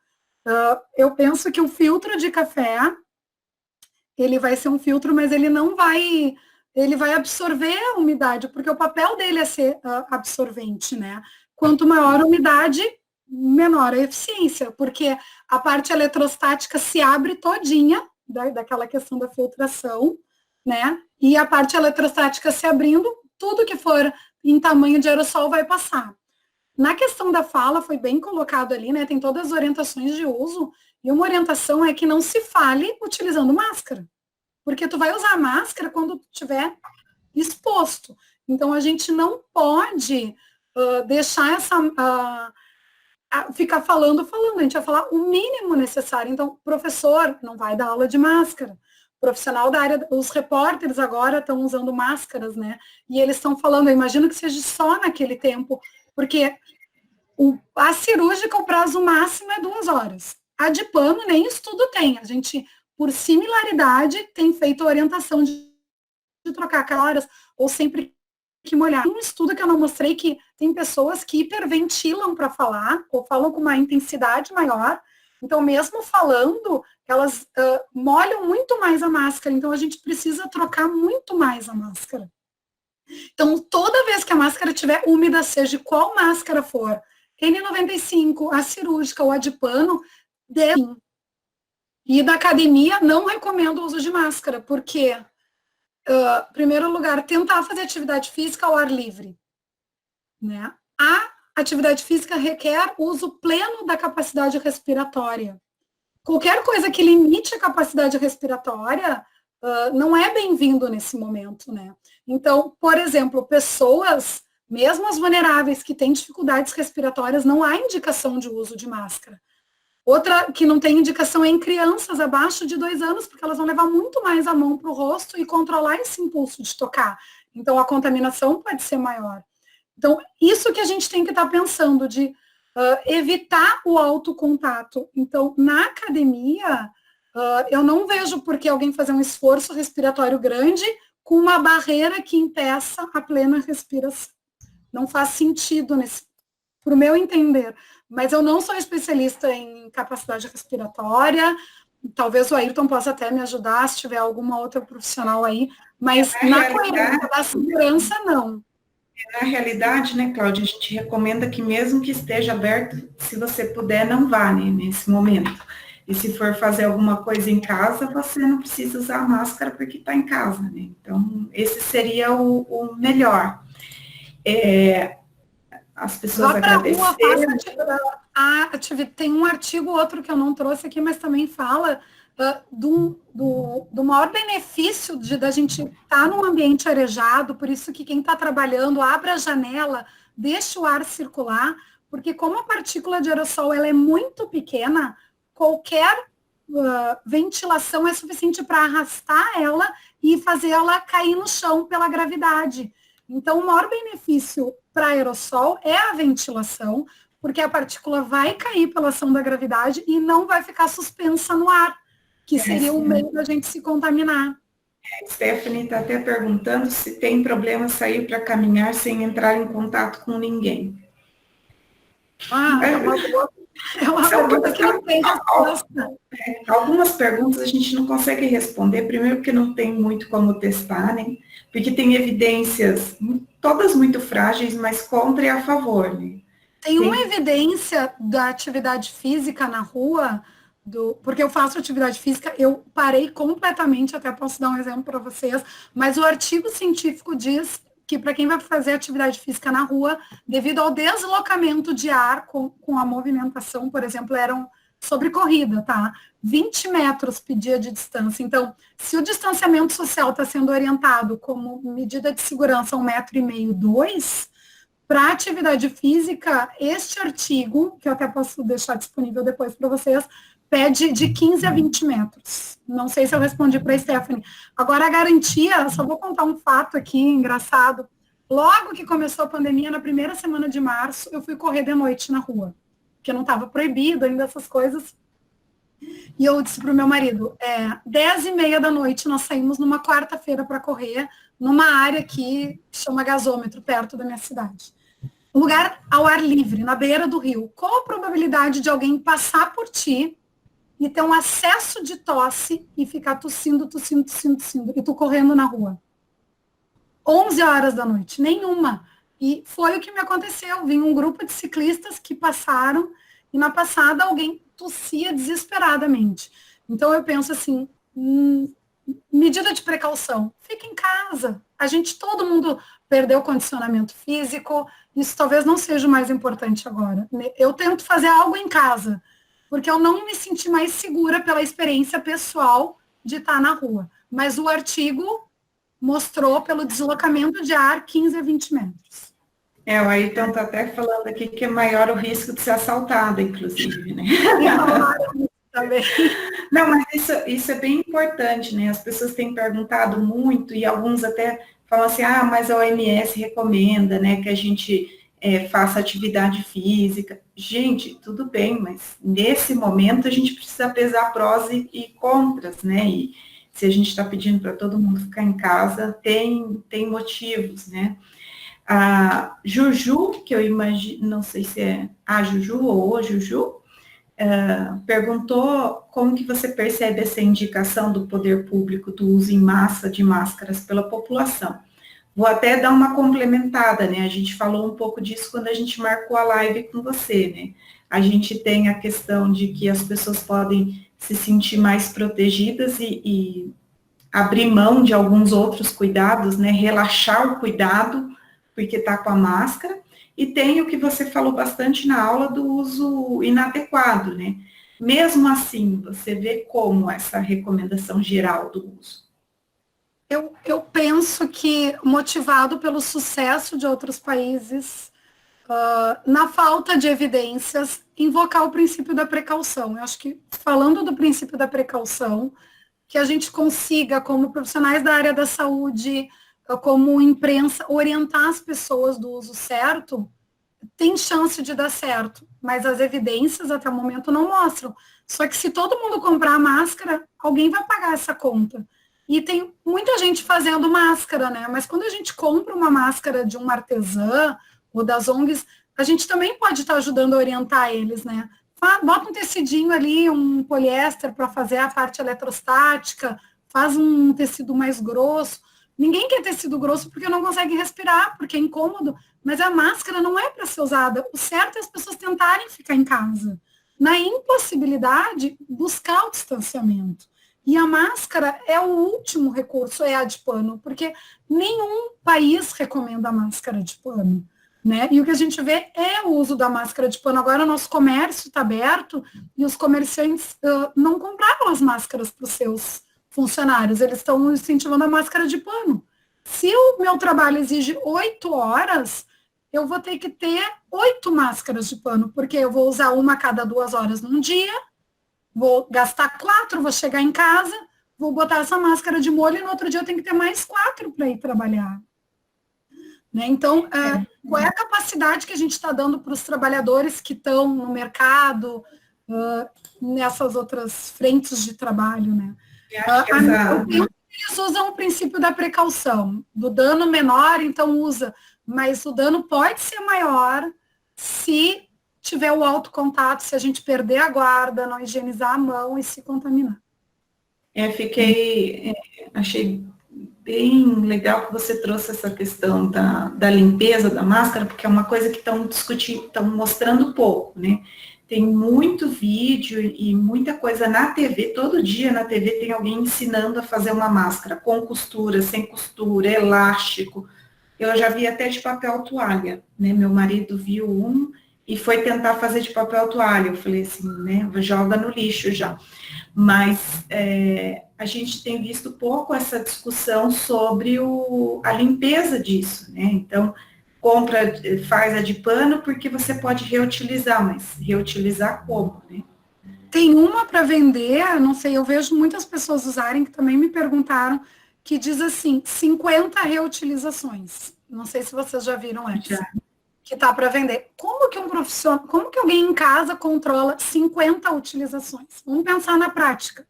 Eu penso que o filtro de café, ele vai ser um filtro, mas ele não vai, ele vai absorver a umidade, porque o papel dele é ser absorvente, né? Quanto maior a umidade, menor a eficiência, porque a parte eletrostática se abre todinha, daquela questão da filtração, né? E a parte eletrostática se abrindo, tudo que for em tamanho de aerossol vai passar. Na questão da fala, foi bem colocado ali, né? Tem todas as orientações de uso, e uma orientação é que não se fale utilizando máscara, porque tu vai usar máscara quando tu estiver exposto. Então, a gente não pode deixar essa... ficar falando, a gente vai falar o mínimo necessário. Então, o professor não vai dar aula de máscara. O profissional da área, os repórteres agora estão usando máscaras, né? E eles estão falando, eu imagino que seja só naquele tempo, porque a cirúrgica, o prazo máximo é 2 horas. A de pano, nem estudo tem. A gente, por similaridade, tem feito a orientação de trocar horas, ou sempre que molhar. Um estudo que eu não mostrei que tem pessoas que hiperventilam para falar, ou falam com uma intensidade maior. Então, mesmo falando, elas molham muito mais a máscara. Então, a gente precisa trocar muito mais a máscara. Então, toda vez que a máscara estiver úmida, seja qual máscara for, N95, a cirúrgica ou a de pano, deve. E da academia, não recomendo o uso de máscara, porque, em primeiro lugar, tentar fazer atividade física ao ar livre. Né? A atividade física requer uso pleno da capacidade respiratória. Qualquer coisa que limite a capacidade respiratória não é bem-vindo nesse momento, né? Então, por exemplo, pessoas, mesmo as vulneráveis que têm dificuldades respiratórias, não há indicação de uso de máscara. Outra que não tem indicação é em crianças abaixo de 2 anos, porque elas vão levar muito mais a mão para o rosto e controlar esse impulso de tocar. Então, a contaminação pode ser maior. Então, isso que a gente tem que estar pensando, de evitar o autocontato. Então, na academia, eu não vejo por que alguém fazer um esforço respiratório grande com uma barreira que impeça a plena respiração. Não faz sentido, para o meu entender. Mas eu não sou especialista em capacidade respiratória, talvez o Ayrton possa até me ajudar, se tiver alguma outra profissional aí, mas na coerência da segurança, não. Na realidade, né, Cláudia, a gente recomenda que mesmo que esteja aberto, se você puder, não vá, né, nesse momento. E se for fazer alguma coisa em casa, você não precisa usar máscara porque está em casa, né? Então, esse seria o melhor. As pessoas agradeceram. Tem um artigo, outro que eu não trouxe aqui, mas também fala do maior benefício da gente estar num ambiente arejado, por isso que quem está trabalhando, abra a janela, deixa o ar circular, porque como a partícula de aerossol ela é muito pequena, qualquer ventilação é suficiente para arrastar ela e fazer ela cair no chão pela gravidade. Então, o maior benefício para aerossol é a ventilação, porque a partícula vai cair pela ação da gravidade e não vai ficar suspensa no ar, que seria o meio da gente se contaminar. Stephanie está até perguntando se tem problema sair para caminhar sem entrar em contato com ninguém. É uma pergunta que não tem resposta. Algumas perguntas a gente não consegue responder, primeiro porque não tem muito como testar, né? Porque tem evidências, todas muito frágeis, mas contra e a favor, né? Tem uma evidência da atividade física na rua, porque eu faço atividade física, eu parei completamente, até posso dar um exemplo para vocês, mas o artigo científico diz que para quem vai fazer atividade física na rua, devido ao deslocamento de ar com a movimentação, por exemplo, eram sobre corrida, tá? 20 metros pedia de distância. Então, se o distanciamento social está sendo orientado como medida de segurança 1,5 m, 2, para atividade física, este artigo, que eu até posso deixar disponível depois para vocês, pede de 15 a 20 metros. Não sei se eu respondi para a Stephanie. Agora, a garantia, só vou contar um fato aqui, engraçado. Logo que começou a pandemia, na primeira semana de março, eu fui correr de noite na rua, porque não estava proibido ainda essas coisas. E eu disse para o meu marido, 10h30 da noite, nós saímos numa quarta-feira para correr, numa área que chama gasômetro, perto da minha cidade. Um lugar ao ar livre, na beira do rio. Qual a probabilidade de alguém passar por ti e ter um acesso de tosse e ficar tossindo, e tu correndo na rua? 11 horas da noite, nenhuma. E foi o que me aconteceu. Vim um grupo de ciclistas que passaram e na passada alguém tossia desesperadamente. Então eu penso assim, medida de precaução, fica em casa. Todo mundo perdeu o condicionamento físico, isso talvez não seja o mais importante agora. Eu tento fazer algo em casa, porque eu não me senti mais segura pela experiência pessoal de estar na rua. Mas o artigo mostrou pelo deslocamento de ar 15 a 20 metros. O Ayrton está até falando aqui que é maior o risco de ser assaltada, inclusive, né? Também. Não, mas isso é bem importante, né? As pessoas têm perguntado muito e alguns até falam assim, mas a OMS recomenda, né, que a gente faça atividade física. Gente, tudo bem, mas nesse momento a gente precisa pesar prós e contras, né? E se a gente está pedindo para todo mundo ficar em casa, tem motivos, né? A Juju, que eu imagino, não sei se é a Juju ou o Juju, perguntou como que você percebe essa indicação do poder público do uso em massa de máscaras pela população. Vou até dar uma complementada, né? A gente falou um pouco disso quando a gente marcou a live com você, né? A gente tem a questão de que as pessoas podem se sentir mais protegidas e abrir mão de alguns outros cuidados, né? Relaxar o cuidado, porque está com a máscara. E tem o que você falou bastante na aula do uso inadequado, né? Mesmo assim, você vê como essa recomendação geral do uso? Eu penso que, motivado pelo sucesso de outros países, na falta de evidências, invocar o princípio da precaução. Eu acho que, falando do princípio da precaução, que a gente consiga, como profissionais da área da saúde, como imprensa, orientar as pessoas do uso certo, tem chance de dar certo, mas as evidências até o momento não mostram. Só que se todo mundo comprar a máscara, alguém vai pagar essa conta. E tem muita gente fazendo máscara, né? Mas quando a gente compra uma máscara de uma artesã ou das ONGs, a gente também pode estar ajudando a orientar eles, né? Bota um tecidinho ali, um poliéster para fazer a parte eletrostática, faz um tecido mais grosso. Ninguém quer tecido grosso porque não consegue respirar, porque é incômodo, mas a máscara não é para ser usada. O certo é as pessoas tentarem ficar em casa. Na impossibilidade, buscar o distanciamento. E a máscara é o último recurso, é a de pano, porque nenhum país recomenda a máscara de pano, né? E o que a gente vê é o uso da máscara de pano. Agora o nosso comércio está aberto e os comerciantes não compraram as máscaras para os seus funcionários, eles estão incentivando a máscara de pano. Se o meu trabalho exige 8 horas, eu vou ter que ter 8 máscaras de pano, porque eu vou usar uma a cada 2 horas num dia, vou gastar 4, vou chegar em casa, vou botar essa máscara de molho e no outro dia eu tenho que ter mais 4 para ir trabalhar. Né? Então, qual é a capacidade que a gente está dando para os trabalhadores que estão no mercado, nessas outras frentes de trabalho, né? Eles usam o princípio da precaução, do dano menor, então usa, mas o dano pode ser maior se tiver o autocontato, se a gente perder a guarda, não higienizar a mão e se contaminar. Achei bem legal que você trouxe essa questão da limpeza da máscara, porque é uma coisa que estão discutindo, estão mostrando pouco, né? Tem muito vídeo e muita coisa na TV, todo dia na TV tem alguém ensinando a fazer uma máscara, com costura, sem costura, elástico. Eu já vi até de papel toalha, né? Meu marido viu um e foi tentar fazer de papel toalha. Eu falei assim, né? Joga no lixo já. Mas a gente tem visto pouco essa discussão sobre a limpeza disso, né? Então, faz a de pano porque você pode reutilizar, mas reutilizar como, né? Tem uma para vender, não sei, eu vejo muitas pessoas usarem, que também me perguntaram, que diz assim, 50 reutilizações. Não sei se vocês já viram essa. Já. Que tá para vender. Como que alguém em casa controla 50 utilizações? Vamos pensar na prática.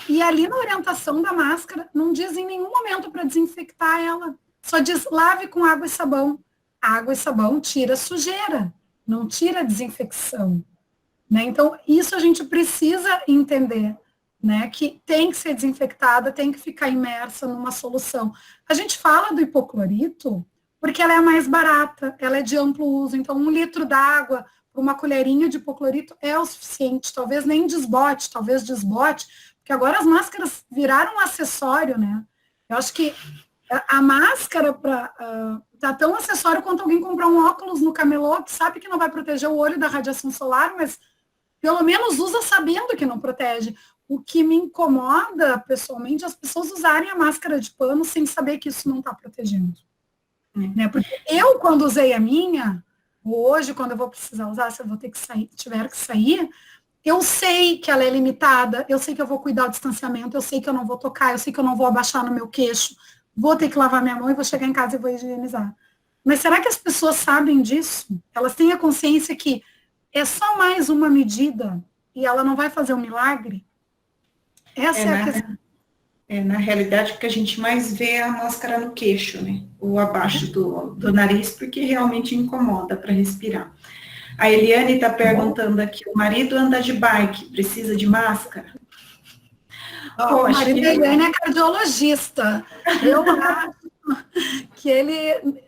E ali na orientação da máscara, não diz em nenhum momento para desinfectar ela. Só diz lave com água e sabão. Água e sabão tira sujeira, não tira desinfecção. Né? Então, isso a gente precisa entender, né? Que tem que ser desinfectada, tem que ficar imersa numa solução. A gente fala do hipoclorito porque ela é a mais barata, ela é de amplo uso. Então, 1 litro d'água, uma colherinha de hipoclorito é o suficiente. Talvez nem desbote, talvez desbote, porque agora as máscaras viraram um acessório, né? Eu acho que a máscara tá tão acessório quanto alguém comprar um óculos no camelô, que sabe que não vai proteger o olho da radiação solar, mas pelo menos usa sabendo que não protege. O que me incomoda, pessoalmente, é as pessoas usarem a máscara de pano sem saber que isso não está protegendo. Né? Porque eu, quando usei a minha, hoje, quando eu vou precisar usar, se eu vou ter que sair, tiver que sair, eu sei que ela é limitada, eu sei que eu vou cuidar do distanciamento, eu sei que eu não vou tocar, eu sei que eu não vou abaixar no meu queixo, vou ter que lavar minha mão e vou chegar em casa e vou higienizar. Mas será que as pessoas sabem disso? Elas têm a consciência que é só mais uma medida e ela não vai fazer um milagre? Essa é a questão. Na realidade, o que a gente mais vê é a máscara no queixo, né? Ou abaixo do nariz, porque realmente incomoda para respirar. A Eliane está perguntando aqui, o marido anda de bike, precisa de máscara? O marido da Eliane é cardiologista. Eu acho que ele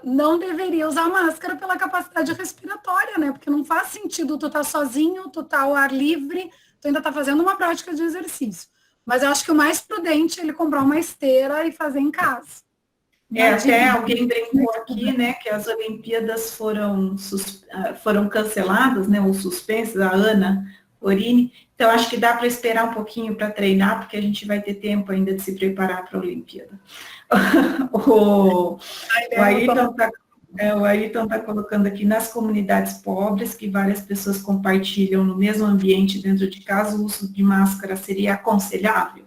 não deveria usar máscara pela capacidade respiratória, né? Porque não faz sentido tu estar sozinho, tu estar ao ar livre, tu ainda está fazendo uma prática de exercício. Mas eu acho que o mais prudente é ele comprar uma esteira e fazer em casa. Até alguém brincou aqui, né, que as Olimpíadas foram canceladas, né, ou suspensas, a Ana Orini. Então, acho que dá para esperar um pouquinho para treinar, porque a gente vai ter tempo ainda de se preparar para a Olimpíada. O Ayrton está colocando aqui, nas comunidades pobres, que várias pessoas compartilham no mesmo ambiente dentro de casa, o uso de máscara seria aconselhável?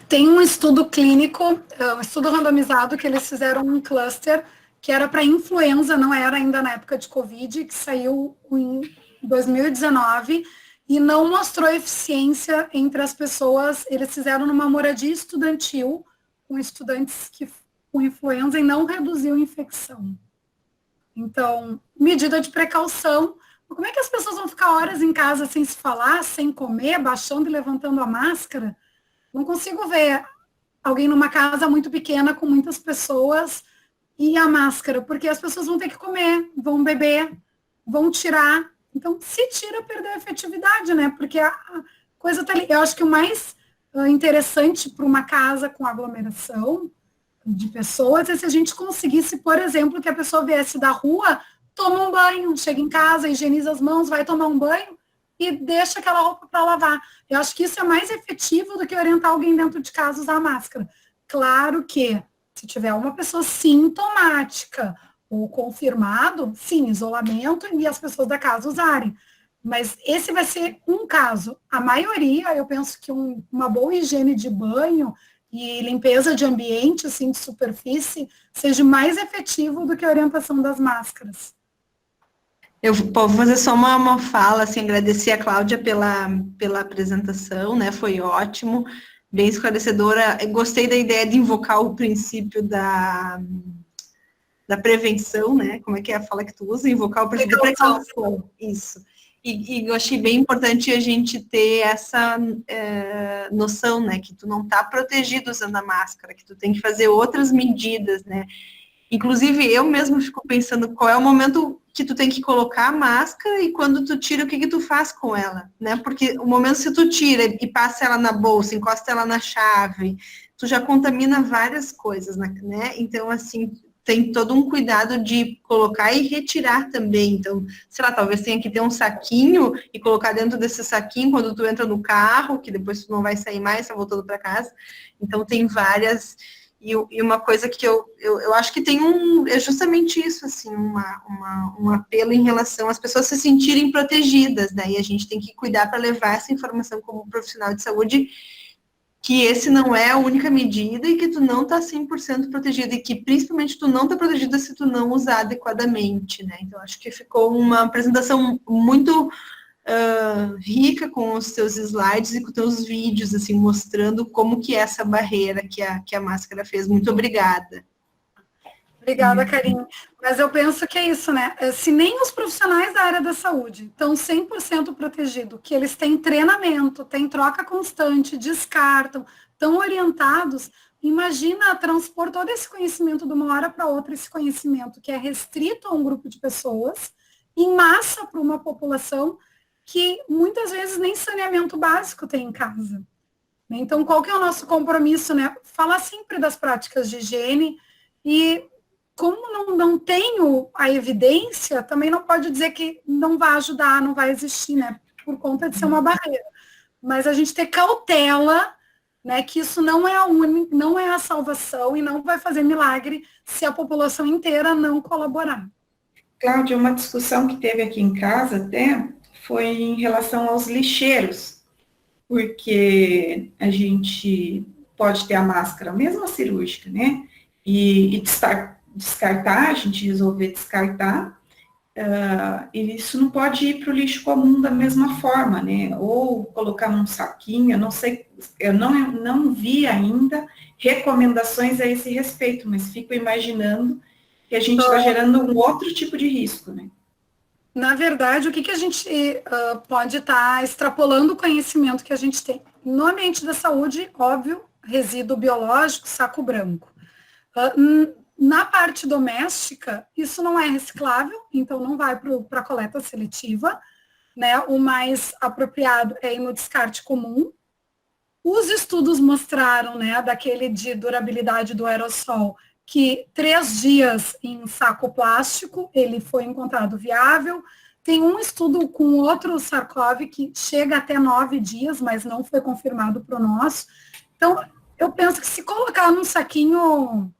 Tem um estudo clínico, um estudo randomizado, que eles fizeram um cluster, que era para influenza, não era ainda na época de Covid, que saiu em 2019, e não mostrou eficiência entre as pessoas. Eles fizeram numa moradia estudantil, com estudantes com influenza, e não reduziu a infecção. Então, medida de precaução. Como é que as pessoas vão ficar horas em casa sem se falar, sem comer, baixando e levantando a máscara? Não consigo ver alguém numa casa muito pequena, com muitas pessoas, e a máscara, porque as pessoas vão ter que comer, vão beber, vão tirar. Então, se tira, perdeu a efetividade, né? Porque a coisa tá ali. Eu acho que o mais interessante para uma casa com aglomeração de pessoas é se a gente conseguisse, por exemplo, que a pessoa viesse da rua, toma um banho, chega em casa, higieniza as mãos, vai tomar um banho e deixa aquela roupa para lavar. Eu acho que isso é mais efetivo do que orientar alguém dentro de casa a usar máscara. Claro que, se tiver uma pessoa sintomática ou confirmado, sim, isolamento e as pessoas da casa usarem. Mas esse vai ser um caso. A maioria, eu penso que uma boa higiene de banho e limpeza de ambiente, assim, de superfície, seja mais efetivo do que a orientação das máscaras. Eu vou fazer só uma fala, assim, agradecer a Cláudia pela apresentação, né, foi ótimo, bem esclarecedora. Eu gostei da ideia de invocar o princípio da prevenção, né, como é que é a fala que tu usa? Invocar o princípio da precaução, isso. E eu achei bem importante a gente ter essa noção, né, que tu não tá protegido usando a máscara, que tu tem que fazer outras medidas, né. Inclusive, eu mesmo fico pensando qual é o momento que tu tem que colocar a máscara e quando tu tira, o que tu faz com ela, né? Porque o momento se tu tira e passa ela na bolsa, encosta ela na chave, tu já contamina várias coisas, né? Então, assim, tem todo um cuidado de colocar e retirar também. Então, sei lá, talvez tenha que ter um saquinho e colocar dentro desse saquinho quando tu entra no carro, que depois tu não vai sair mais, tá voltando para casa. Então, tem várias... E uma coisa que eu acho que tem é justamente isso, assim, um apelo em relação às pessoas se sentirem protegidas, né? E a gente tem que cuidar para levar essa informação como profissional de saúde, que esse não é a única medida e que tu não está 100% protegido e que principalmente tu não está protegida se tu não usar adequadamente, né? Então, acho que ficou uma apresentação muito rica com os teus slides e com os teus vídeos, assim, mostrando como que é essa barreira que a máscara fez. Muito obrigada. Obrigada, Karine. Mas eu penso que é isso, né? Se nem os profissionais da área da saúde estão 100% protegidos, que eles têm treinamento, têm troca constante, descartam, estão orientados, imagina transpor todo esse conhecimento de uma hora para outra, esse conhecimento que é restrito a um grupo de pessoas, em massa para uma população que muitas vezes nem saneamento básico tem em casa. Então, qual que é o nosso compromisso, né? Falar sempre das práticas de higiene e como não tenho a evidência, também não pode dizer que não vai ajudar, não vai existir, né? Por conta de ser uma barreira. Mas a gente ter cautela, né? Que isso não é a única, não é a salvação e não vai fazer milagre se a população inteira não colaborar. Cláudia, uma discussão que teve aqui em casa até foi em relação aos lixeiros, porque a gente pode ter a máscara, mesmo a cirúrgica, né? E descartar, a gente resolver descartar, e isso não pode ir para o lixo comum da mesma forma, né? Ou colocar num saquinho, eu não sei, eu não vi ainda recomendações a esse respeito, mas fico imaginando que a gente está gerando um outro tipo de risco, né? Na verdade, o que a gente pode estar extrapolando o conhecimento que a gente tem? No ambiente da saúde, óbvio, resíduo biológico, saco branco. Na parte doméstica, isso não é reciclável, então não vai para a coleta seletiva, né? O mais apropriado é ir no descarte comum. Os estudos mostraram, né, daquele de durabilidade do aerossol, que 3 dias em saco plástico, ele foi encontrado viável. Tem um estudo com outro SARS-CoV que chega até 9 dias, mas não foi confirmado para o nosso. Então, eu penso que se colocar num saquinho,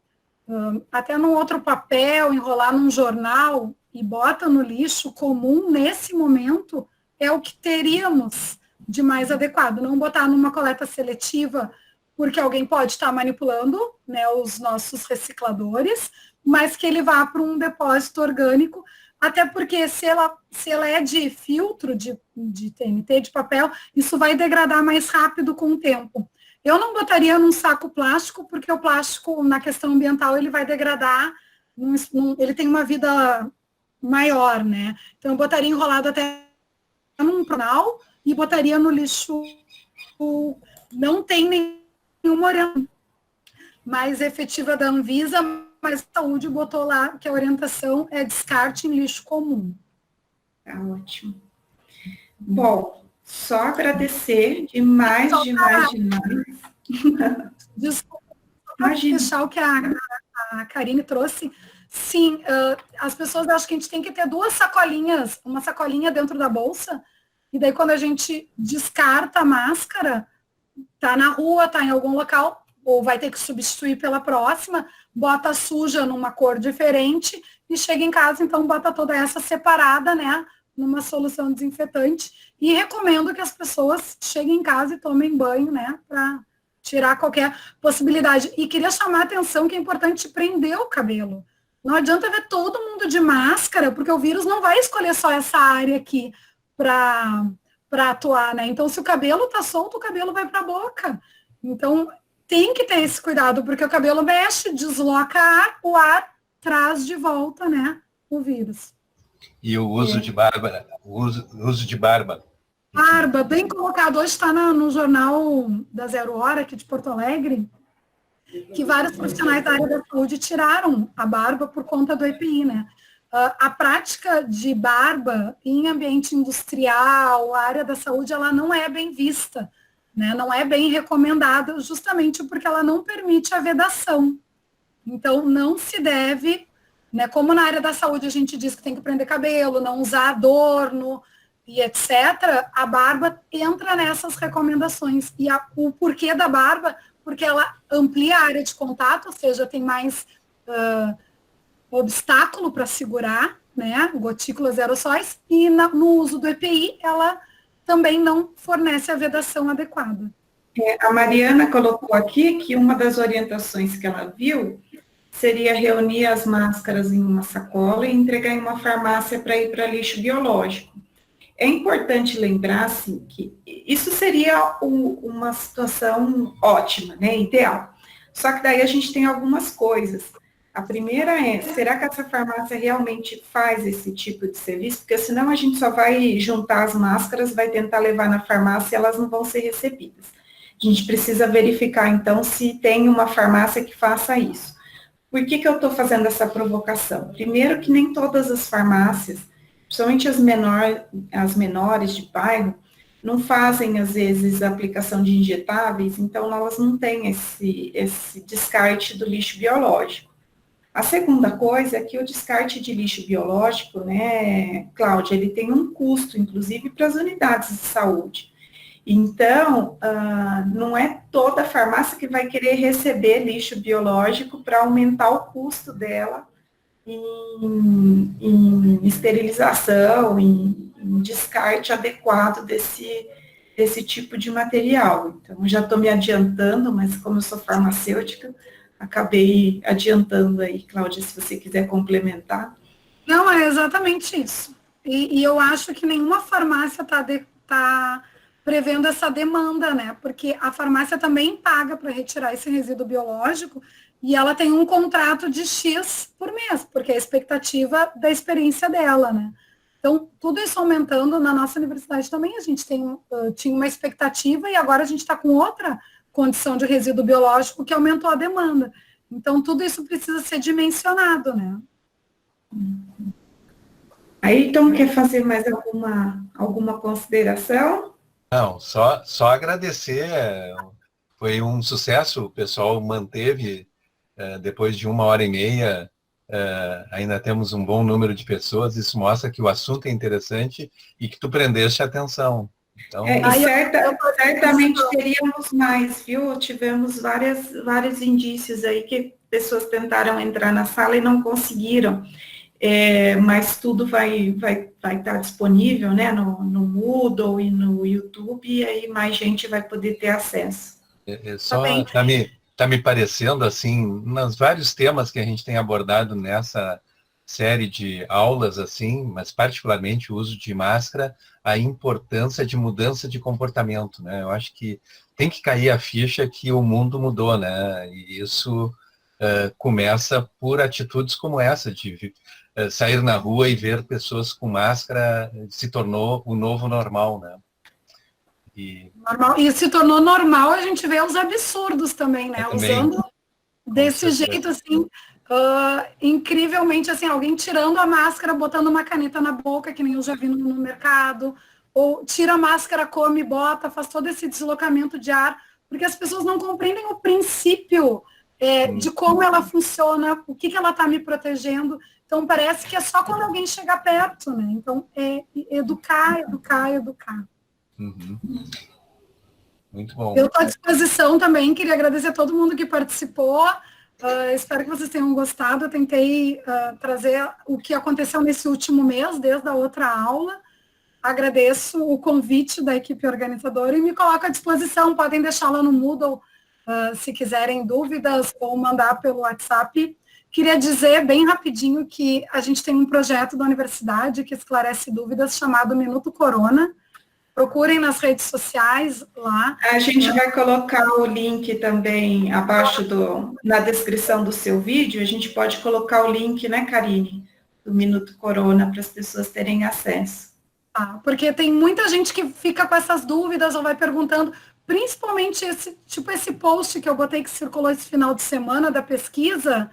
até num outro papel, enrolar num jornal e bota no lixo comum, nesse momento, é o que teríamos de mais adequado. Não botar numa coleta seletiva, porque alguém pode estar manipulando, né, os nossos recicladores, mas que ele vá para um depósito orgânico, até porque se ela é de filtro, de TNT, de papel, isso vai degradar mais rápido com o tempo. Eu não botaria num saco plástico, porque o plástico, na questão ambiental, ele vai degradar, ele tem uma vida maior, né? Então, eu botaria enrolado até num jornal e botaria no lixo. Não tem nenhuma orientação mais efetiva da Anvisa, mas a saúde botou lá que a orientação é descarte em lixo comum. Tá ótimo. Bom, só agradecer demais. Desculpa, para fechar o que a Karine trouxe. Sim, as pessoas acham que a gente tem que ter 2 sacolinhas, uma sacolinha dentro da bolsa, e daí quando a gente descarta a máscara, tá na rua, tá em algum local, ou vai ter que substituir pela próxima, bota suja numa cor diferente e chega em casa, então bota toda essa separada, né, numa solução desinfetante. E recomendo que as pessoas cheguem em casa e tomem banho, né, para tirar qualquer possibilidade. E queria chamar a atenção que é importante prender o cabelo. Não adianta ver todo mundo de máscara, porque o vírus não vai escolher só essa área aqui para atuar, né? Então, se o cabelo tá solto, o cabelo vai para a boca. Então, tem que ter esse cuidado, porque o cabelo mexe, desloca ar, o ar traz de volta, né, o vírus. E o uso de barba, o uso de barba. Barba, bem colocado. Hoje está no jornal da Zero Hora, aqui de Porto Alegre, que vários profissionais da área da saúde tiraram a barba por conta do EPI, né? A prática de barba em ambiente industrial, a área da saúde, ela não é bem vista, né? Não é bem recomendada, justamente porque ela não permite a vedação. Então, não se deve, né? Como na área da saúde a gente diz que tem que prender cabelo, não usar adorno e etc., a barba entra nessas recomendações. E o porquê da barba? Porque ela amplia a área de contato, ou seja, tem mais obstáculo para segurar, né, gotículas aerossóis, e no uso do EPI, ela também não fornece a vedação adequada. A Mariana colocou aqui que uma das orientações que ela viu seria reunir as máscaras em uma sacola e entregar em uma farmácia para ir para lixo biológico. É importante lembrar, assim, que isso seria uma situação ótima, né, ideal. Só que daí a gente tem algumas coisas. A primeira é, será que essa farmácia realmente faz esse tipo de serviço? Porque senão a gente só vai juntar as máscaras, vai tentar levar na farmácia e elas não vão ser recebidas. A gente precisa verificar, então, se tem uma farmácia que faça isso. Por que eu estou fazendo essa provocação? Primeiro que nem todas as farmácias, principalmente as menores de bairro, não fazem, às vezes, a aplicação de injetáveis, então elas não têm esse descarte do lixo biológico. A segunda coisa é que o descarte de lixo biológico, né, Cláudia, ele tem um custo, inclusive, para as unidades de saúde. Então, não é toda farmácia que vai querer receber lixo biológico para aumentar o custo dela em esterilização, em descarte adequado desse tipo de material. Então, já estou me adiantando, mas como eu sou farmacêutica, acabei adiantando aí, Cláudia, se você quiser complementar. Não, é exatamente isso. E eu acho que nenhuma farmácia tá prevendo essa demanda, né? Porque a farmácia também paga para retirar esse resíduo biológico e ela tem um contrato de X por mês, porque é a expectativa da experiência dela, né? Então, tudo isso aumentando na nossa universidade também, a gente tinha uma expectativa e agora a gente está com outra condição de resíduo biológico que aumentou a demanda. Então, tudo isso precisa ser dimensionado, né? Aí, então, quer fazer mais alguma consideração? Não, só agradecer. Foi um sucesso, o pessoal manteve, depois de 1h30, ainda temos um bom número de pessoas, isso mostra que o assunto é interessante e que tu prendeste a atenção. Então, certamente teríamos mais, viu? Tivemos vários indícios aí que pessoas tentaram entrar na sala e não conseguiram. Mas tudo vai estar disponível, né, no Moodle e no YouTube, e aí mais gente vai poder ter acesso. Só tá me parecendo, assim, nos vários temas que a gente tem abordado nessa série de aulas, assim, mas particularmente o uso de máscara, a importância de mudança de comportamento, né? Eu acho que tem que cair a ficha que o mundo mudou, né? E isso começa por atitudes como essa, de sair na rua e ver pessoas com máscara se tornou o novo normal, né? E se tornou normal a gente vê os absurdos também, né? Também, usando desse jeito, assim, incrivelmente, assim, alguém tirando a máscara, botando uma caneta na boca, que nem eu já vi no mercado, ou tira a máscara, come, bota, faz todo esse deslocamento de ar, porque as pessoas não compreendem o princípio de como ela funciona, o que ela está me protegendo. Então, parece que é só quando alguém chega perto, né? Então, educar. Uhum. Muito bom. Eu estou à disposição também, queria agradecer a todo mundo que participou. Espero que vocês tenham gostado. Eu tentei trazer o que aconteceu nesse último mês, desde a outra aula. Agradeço o convite da equipe organizadora e me coloco à disposição. Podem deixar lá no Moodle, se quiserem dúvidas, ou mandar pelo WhatsApp. Queria dizer bem rapidinho que a gente tem um projeto da universidade que esclarece dúvidas chamado Minuto Corona. Procurem nas redes sociais lá. A gente vai colocar o link também abaixo na descrição do seu vídeo. A gente pode colocar o link, né, Karine, do Minuto Corona, para as pessoas terem acesso. Porque tem muita gente que fica com essas dúvidas ou vai perguntando, principalmente esse post que eu botei que circulou esse final de semana da pesquisa,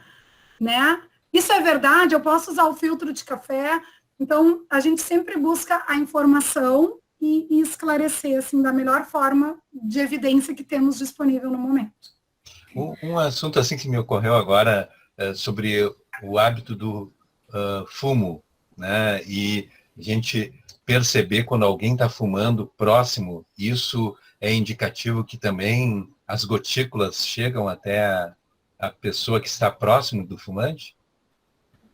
né? Isso é verdade? Eu posso usar o filtro de café? Então, a gente sempre busca a informação e esclarecer, assim, da melhor forma de evidência que temos disponível no momento. Um assunto, assim, que me ocorreu agora sobre o hábito do fumo, né? E a gente perceber quando alguém está fumando próximo, isso é indicativo que também as gotículas chegam até a pessoa que está próximo do fumante?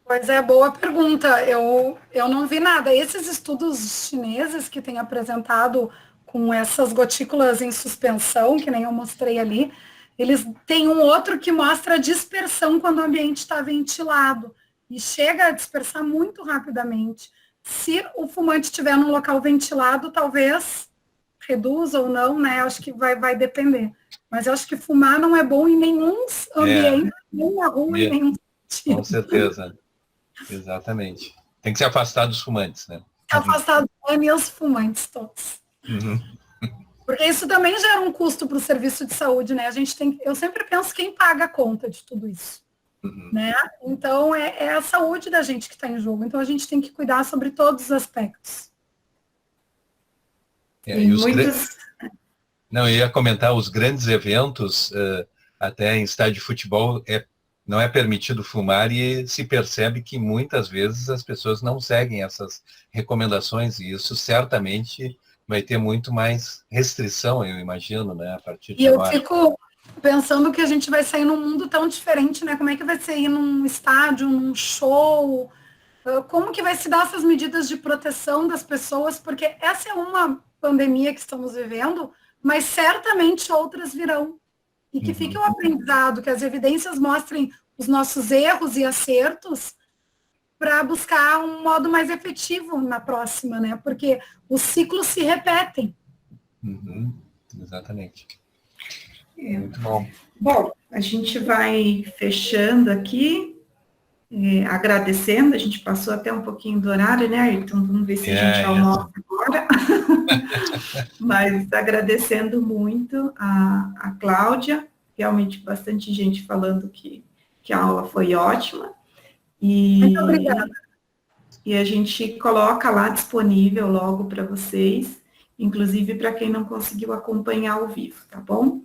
Pois é, boa pergunta. Eu não vi nada. Esses estudos chineses que têm apresentado com essas gotículas em suspensão, que nem eu mostrei ali, eles têm um outro que mostra a dispersão quando o ambiente está ventilado. E chega a dispersar muito rapidamente. Se o fumante estiver num local ventilado, talvez reduza ou não, né? Acho que vai depender. Mas eu acho que fumar não é bom em nenhum ambiente, nem na rua, em nenhum sentido. Com certeza. Exatamente. Tem que se afastar dos fumantes, né? Afastar os fumantes todos. Uhum. Porque isso também gera um custo para o serviço de saúde, né? Eu sempre penso quem paga a conta de tudo isso. Uhum. Né? Então, é a saúde da gente que está em jogo. Então, a gente tem que cuidar sobre todos os aspectos. Não, eu ia comentar, os grandes eventos, até em estádio de futebol, não é permitido fumar e se percebe que muitas vezes as pessoas não seguem essas recomendações e isso certamente vai ter muito mais restrição, eu imagino, né, a partir de agora. E eu fico pensando que a gente vai sair num mundo tão diferente, né? Como é que vai ser ir num estádio, num show? Como que vai se dar essas medidas de proteção das pessoas? Porque essa é uma pandemia que estamos vivendo, mas certamente outras virão. E que fique um aprendizado, que as evidências mostrem os nossos erros e acertos para buscar um modo mais efetivo na próxima, né? Porque os ciclos se repetem. Uhum. Exatamente. Muito bom. Bom, a gente vai fechando aqui, agradecendo, a gente passou até um pouquinho do horário, né, Ayrton? Vamos ver se a gente almoça agora. Mas agradecendo muito a Cláudia, realmente bastante gente falando que a aula foi ótima. Muito obrigada. E a gente coloca lá disponível logo para vocês, inclusive para quem não conseguiu acompanhar ao vivo, tá bom?